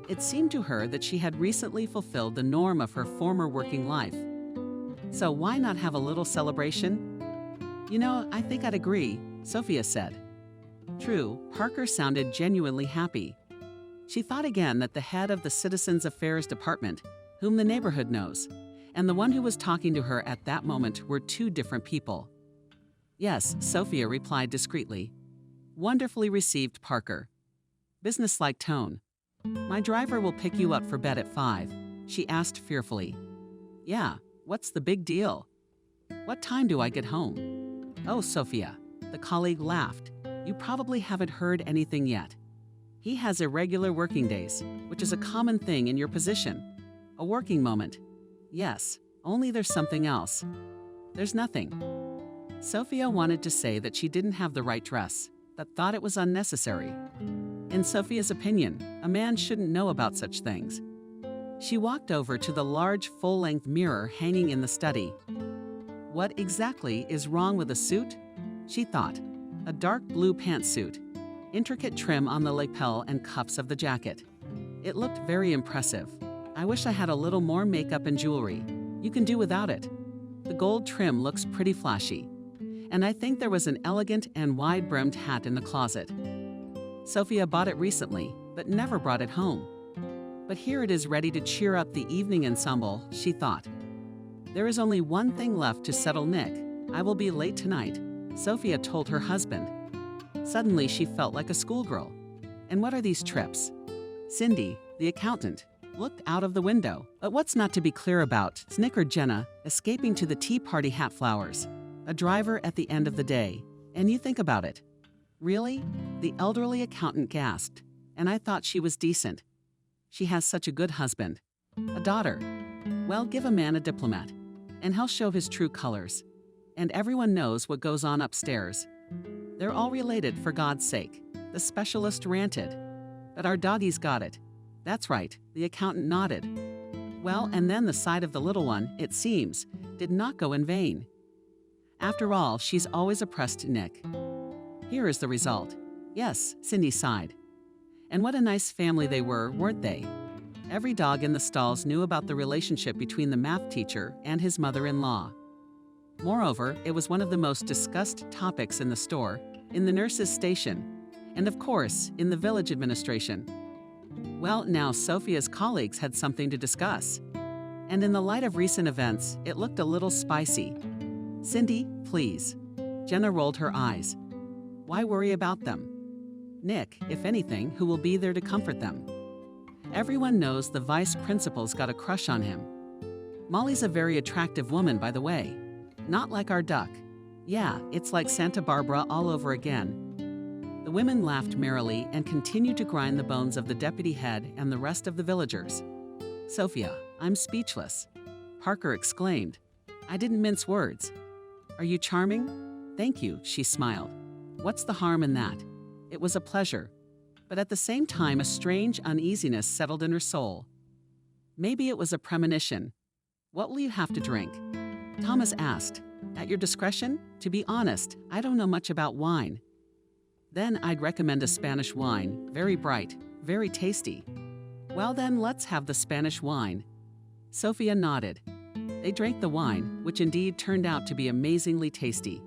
It seemed to her that she had recently fulfilled the norm of her former working life. So why not have a little celebration? I think I'd agree," Sophia said. True, Parker sounded genuinely happy. She thought again that the head of the Citizens Affairs Department, whom the neighborhood knows, and the one who was talking to her at that moment were 2 different people. "Yes," Sophia replied discreetly. "Wonderfully received, Parker." Businesslike tone. "My driver will pick you up for bed at 5, she asked fearfully. "Yeah, what's the big deal?" "What time do I get home?" "Oh, Sophia," the colleague laughed. "You probably haven't heard anything yet. He has irregular working days, which is a common thing in your position. A working moment. Yes, only there's something else." "There's nothing." Sophia wanted to say that she didn't have the right dress, but thought it was unnecessary. In Sophia's opinion, a man shouldn't know about such things. She walked over to the large full-length mirror hanging in the study. What exactly is wrong with the suit? She thought. A dark blue pantsuit, intricate trim on the lapel and cuffs of the jacket. It looked very impressive. "I wish I had a little more makeup and jewelry. You can do without it. The gold trim looks pretty flashy. And I think there was an elegant and wide-brimmed hat in the closet. Sophia bought it recently, but never brought it home. But here it is ready to cheer up the evening ensemble," she thought. "There is only one thing left to settle Nick. I will be late tonight," Sophia told her husband. Suddenly she felt like a schoolgirl. And what are these trips? Cindy, the accountant, looked out of the window. But what's not to be clear about? Snickered Jenna, escaping to the tea party hat flowers. A driver at the end of the day. And you think about it. Really? The elderly accountant gasped. And I thought she was decent. She has such a good husband. A daughter. Well, give a man a diplomat, and he'll show his true colors. And everyone knows what goes on upstairs. They're all related, for God's sake. The specialist ranted. But our doggy's got it. That's right, the accountant nodded. Well, and then the sight of the little one, it seems, did not go in vain. After all, she's always oppressed Nick. Here is the result. Yes, Cindy sighed. And what a nice family they were, weren't they? Every dog in the stalls knew about the relationship between the math teacher and his mother-in-law. Moreover, it was one of the most discussed topics in the store, in the nurse's station, and of course, in the village administration. Well, now Sophia's colleagues had something to discuss. And in the light of recent events, it looked a little spicy. Cindy, please. Jenna rolled her eyes. Why worry about them? Nick, if anything, who will be there to comfort them. Everyone knows the vice principal's got a crush on him. Molly's a very attractive woman, by the way. Not like our duck. Yeah, it's like Santa Barbara all over again. The women laughed merrily and continued to grind the bones of the deputy head and the rest of the villagers. Sophia, I'm speechless. Parker exclaimed. I didn't mince words. Are you charming? Thank you, she smiled. What's the harm in that? It was a pleasure. But at the same time, a strange uneasiness settled in her soul. Maybe it was a premonition. What will you have to drink? Thomas asked. At your discretion? To be honest, I don't know much about wine. Then I'd recommend a Spanish wine, very bright, very tasty. Well then, let's have the Spanish wine. Sophia nodded. They drank the wine, which indeed turned out to be amazingly tasty.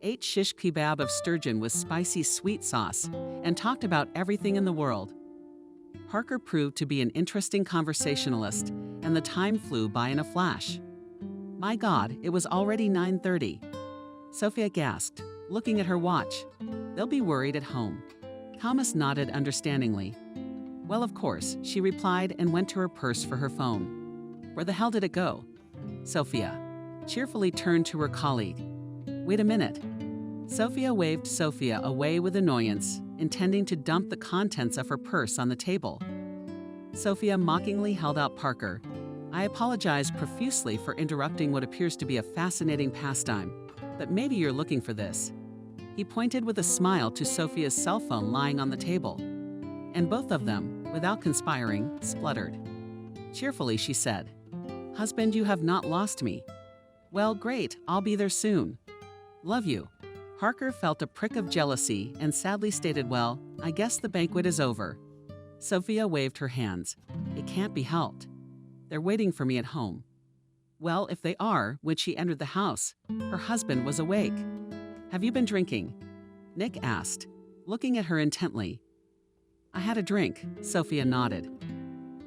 Ate shish kebab of sturgeon with spicy sweet sauce, and talked about everything in the world. Parker proved to be an interesting conversationalist, and the time flew by in a flash. My God, it was already 9:30. Sophia gasped, looking at her watch. They'll be worried at home. Thomas nodded understandingly. Well, of course, she replied and went to her purse for her phone. Where the hell did it go? Sophia cheerfully turned to her colleague. Wait a minute. Sophia waved Sophia away with annoyance, intending to dump the contents of her purse on the table. Sophia mockingly held out Parker. I apologize profusely for interrupting what appears to be a fascinating pastime, but maybe you're looking for this. He pointed with a smile to Sophia's cell phone lying on the table. And both of them, without conspiring, spluttered. Cheerfully, she said, Husband, you have not lost me. Well, great, I'll be there soon. Love you. Parker felt a prick of jealousy and sadly stated, well, I guess the banquet is over. Sophia waved her hands. It can't be helped. They're waiting for me at home. Well, if they are, when she entered the house, her husband was awake. Have you been drinking? Nick asked, looking at her intently. I had a drink, Sophia nodded.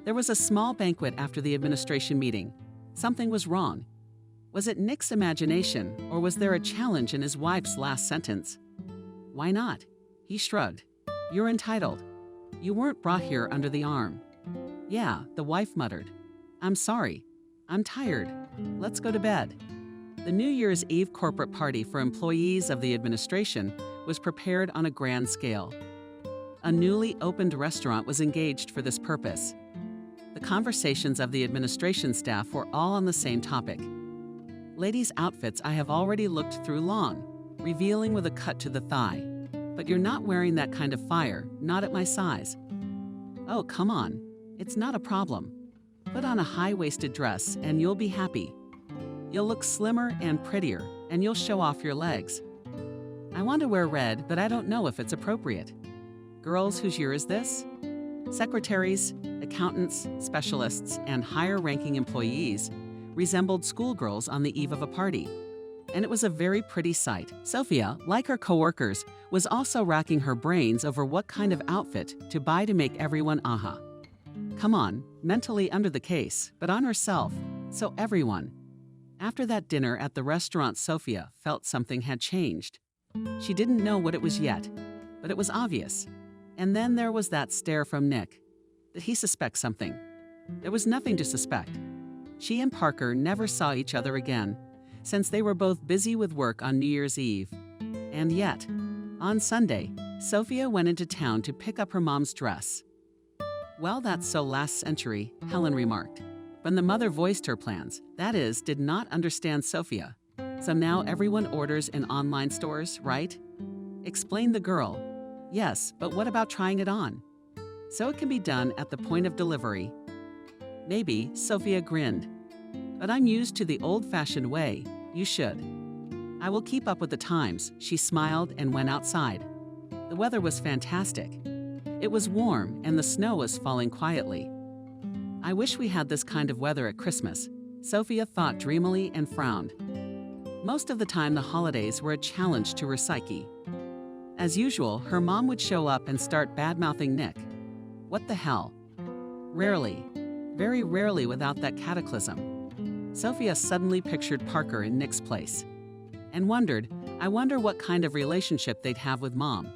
There was a small banquet after the administration meeting. Something was wrong. Was it Nick's imagination, or was there a challenge in his wife's last sentence? Why not? He shrugged. You're entitled. You weren't brought here under the arm. Yeah, the wife muttered. I'm sorry. I'm tired. Let's go to bed. The New Year's Eve corporate party for employees of the administration was prepared on a grand scale. A newly opened restaurant was engaged for this purpose. The conversations of the administration staff were all on the same topic. Ladies' outfits I have already looked through long, revealing with a cut to the thigh. But you're not wearing that kind of fire, not at my size. Oh, come on. It's not a problem. Put on a high-waisted dress and you'll be happy. You'll look slimmer and prettier, and you'll show off your legs. I want to wear red, but I don't know if it's appropriate. Girls, whose year is this? Secretaries, accountants, specialists, and higher-ranking employees resembled schoolgirls on the eve of a party. And it was a very pretty sight. Sophia, like her coworkers, was also racking her brains over what kind of outfit to buy to make everyone aha. Come on, mentally under the case, but on herself, so everyone. After that dinner at the restaurant, Sophia felt something had changed. She didn't know what it was yet, but it was obvious. And then there was that stare from Nick. Did he suspect something? There was nothing to suspect. She and Parker never saw each other again, since they were both busy with work on New Year's Eve. And yet, on Sunday, Sophia went into town to pick up her mom's dress. "Well, that's so last century," Helen remarked. When the mother voiced her plans, that is, did not understand Sophia. "So now everyone orders in online stores, right?" Explained the girl. "Yes, but what about trying it on?" "So it can be done at the point of delivery." "Maybe," Sophia grinned. "But I'm used to the old-fashioned way. You should." "I will keep up with the times," she smiled and went outside. The weather was fantastic. It was warm and the snow was falling quietly. "I wish we had this kind of weather at Christmas," Sophia thought dreamily and frowned. Most of the time the holidays were a challenge to her psyche. As usual, her mom would show up and start bad-mouthing Nick. What the hell? Rarely, very rarely without that cataclysm. Sophia suddenly pictured Parker in Nick's place and wondered, I wonder what kind of relationship they'd have with Mom.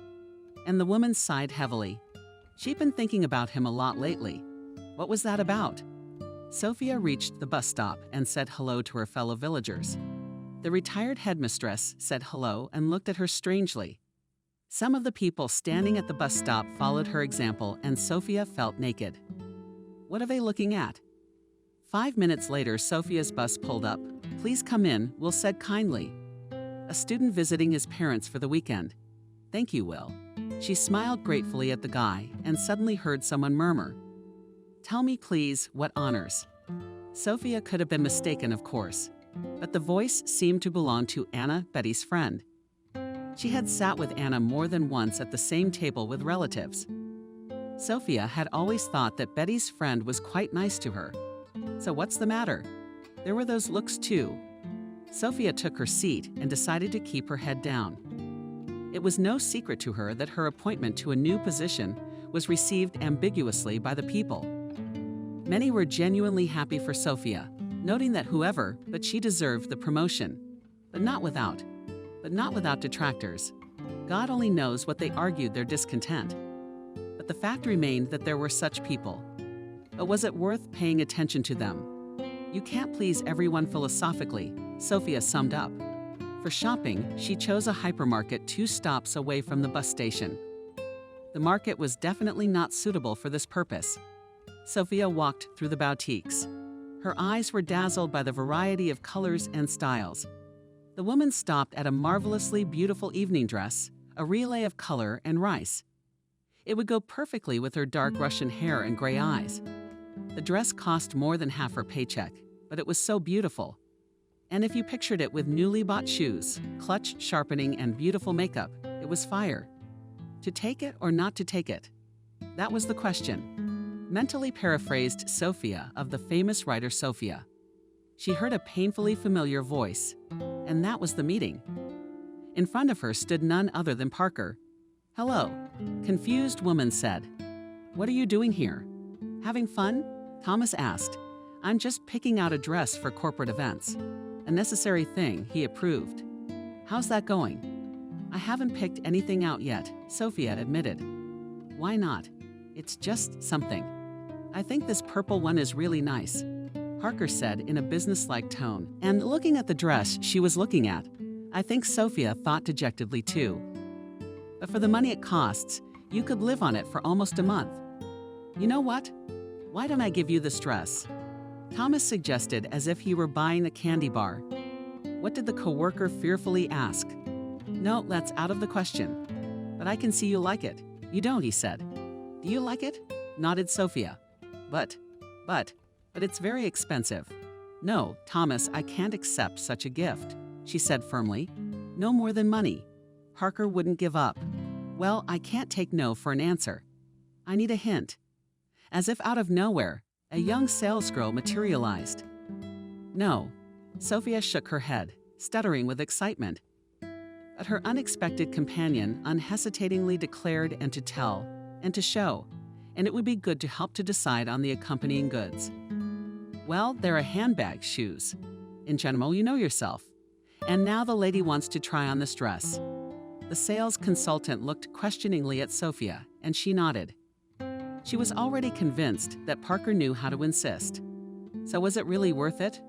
And the woman sighed heavily. She'd been thinking about him a lot lately. What was that about? Sophia reached the bus stop and said hello to her fellow villagers. The retired headmistress said hello and looked at her strangely. Some of the people standing at the bus stop followed her example, and Sophia felt naked. What are they looking at? 5 minutes later, Sophia's bus pulled up. "Please come in," Will said kindly. "A student visiting his parents for the weekend." "Thank you, Will." She smiled gratefully at the guy and suddenly heard someone murmur, "Tell me, please, what honors?" Sophia could have been mistaken, of course, but the voice seemed to belong to Anna, Betty's friend. She had sat with Anna more than once at the same table with relatives. Sophia had always thought that Betty's friend was quite nice to her. So what's the matter? There were those looks too. Sophia took her seat and decided to keep her head down. It was no secret to her that her appointment to a new position was received ambiguously by the people. Many were genuinely happy for Sophia, noting that but she deserved the promotion. But not without detractors. God only knows what they argued their discontent. But the fact remained that there were such people. But was it worth paying attention to them? You can't please everyone philosophically, Sophia summed up. For shopping, she chose a hypermarket 2 stops away from the bus station. The market was definitely not suitable for this purpose. Sophia walked through the boutiques. Her eyes were dazzled by the variety of colors and styles. The woman stopped at a marvelously beautiful evening dress, a relay of color and rice. It would go perfectly with her dark Russian hair and gray eyes. The dress cost more than half her paycheck, but it was so beautiful. And if you pictured it with newly bought shoes, clutch sharpening, and beautiful makeup, it was fire. To take it or not to take it? That was the question. Mentally paraphrased Sophia of the famous writer Sophia. She heard a painfully familiar voice, and that was the meeting. In front of her stood none other than Parker. "Hello," confused woman said. "What are you doing here?" "Having fun?" Thomas asked. "I'm just picking out a dress for corporate events." "A necessary thing," he approved. "How's that going?" "I haven't picked anything out yet," Sophia admitted. "Why not?" "It's just something. I think this purple one is really nice," Parker said in a businesslike tone, and looking at the dress she was looking at. I think Sophia thought dejectedly too. "But for the money it costs, you could live on it for almost a month." "You know what? Why don't I give you this dress?" Thomas suggested as if he were buying a candy bar. What did the coworker fearfully ask? "No, that's out of the question. But I can see you like it." "You don't," he said. "Do you like it?" Nodded Sophia. But it's very expensive." "No, Thomas, I can't accept such a gift," she said firmly. "No more than money." Parker wouldn't give up. "Well, I can't take no for an answer. I need a hint." As if out of nowhere, a young salesgirl materialized. "No." Sophia shook her head, stuttering with excitement. But her unexpected companion unhesitatingly declared and to tell, and to show, and it would be good to help to decide on the accompanying goods. "Well, there are handbags, shoes. In general, you know yourself. And now the lady wants to try on this dress." The sales consultant looked questioningly at Sophia, and she nodded. She was already convinced that Parker knew how to insist. So was it really worth it?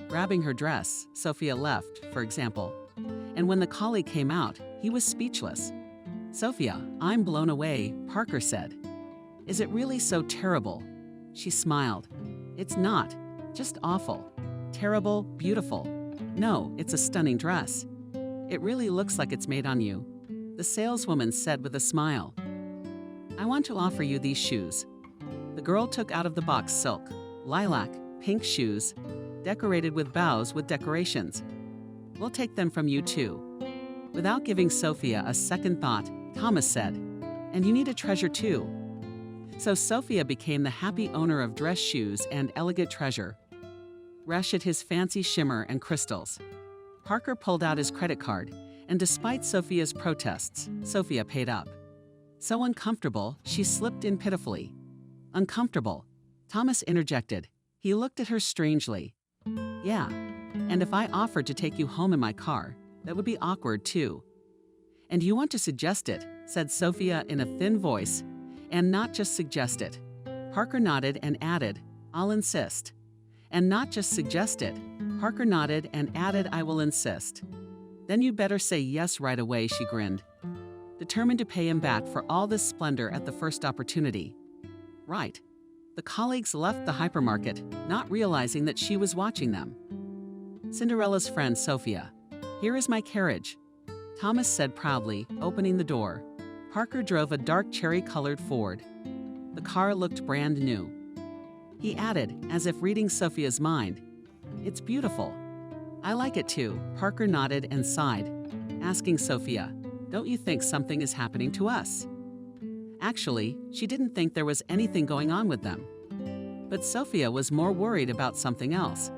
Grabbing her dress, Sophia left, for example. And when the colleague came out, he was speechless. "Sophia, I'm blown away," Parker said. "Is it really so terrible?" She smiled. "It's not. Just awful. Terrible, beautiful. No, it's a stunning dress. It really looks like it's made on you," the saleswoman said with a smile. "I want to offer you these shoes." The girl took out of the box silk, lilac, pink shoes, decorated with bows with decorations. "We'll take them from you too." Without giving Sophia a second thought, Thomas said, "And you need a treasure too." So Sophia became the happy owner of dress shoes and elegant treasure. Reshed his fancy shimmer and crystals. Parker pulled out his credit card, and despite Sophia's protests, Sophia paid up. So uncomfortable, she slipped in pitifully. "Uncomfortable," Thomas interjected. He looked at her strangely. "Yeah, and if I offered to take you home in my car, that would be awkward too." "And you want to suggest it," said Sophia in a thin voice, "and not just suggest it." Parker nodded and added, "I'll insist." "And not just suggest it." Parker nodded and added, "I will insist." "Then you'd better say yes right away," she grinned, determined to pay him back for all this splendor at the first opportunity. Right. The colleagues left the hypermarket, not realizing that she was watching them. Cinderella's friend, Sophia. "Here is my carriage," Thomas said proudly, opening the door. Parker drove a dark cherry-colored Ford. The car looked brand new. He added, as if reading Sophia's mind, "It's beautiful." "I like it too," Parker nodded and sighed, asking Sophia, "Don't you think something is happening to us?" Actually, she didn't think there was anything going on with them. But Sophia was more worried about something else.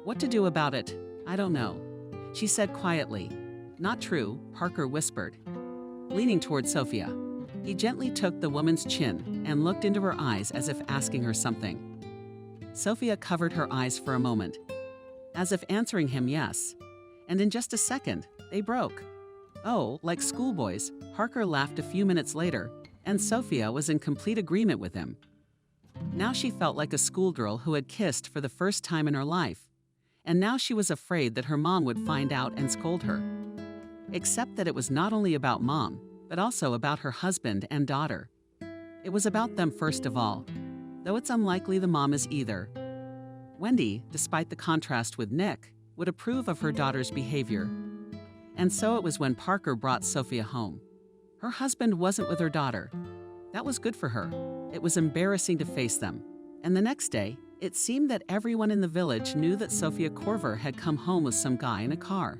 "What to do about it? I don't know," she said quietly. "Not true," Parker whispered. Leaning toward Sophia, he gently took the woman's chin and looked into her eyes as if asking her something. Sophia covered her eyes for a moment, as if answering him yes, and in just a second, they broke. "Oh, like schoolboys," Parker laughed a few minutes later, and Sophia was in complete agreement with him. Now she felt like a schoolgirl who had kissed for the first time in her life, and now she was afraid that her mom would find out and scold her. Except that it was not only about mom, but also about her husband and daughter. It was about them first of all, though it's unlikely the mom is either. Wendy, despite the contrast with Nick, would approve of her daughter's behavior. And so it was when Parker brought Sophia home. Her husband wasn't with her daughter. That was good for her. It was embarrassing to face them. And the next day, it seemed that everyone in the village knew that Sophia Corver had come home with some guy in a car.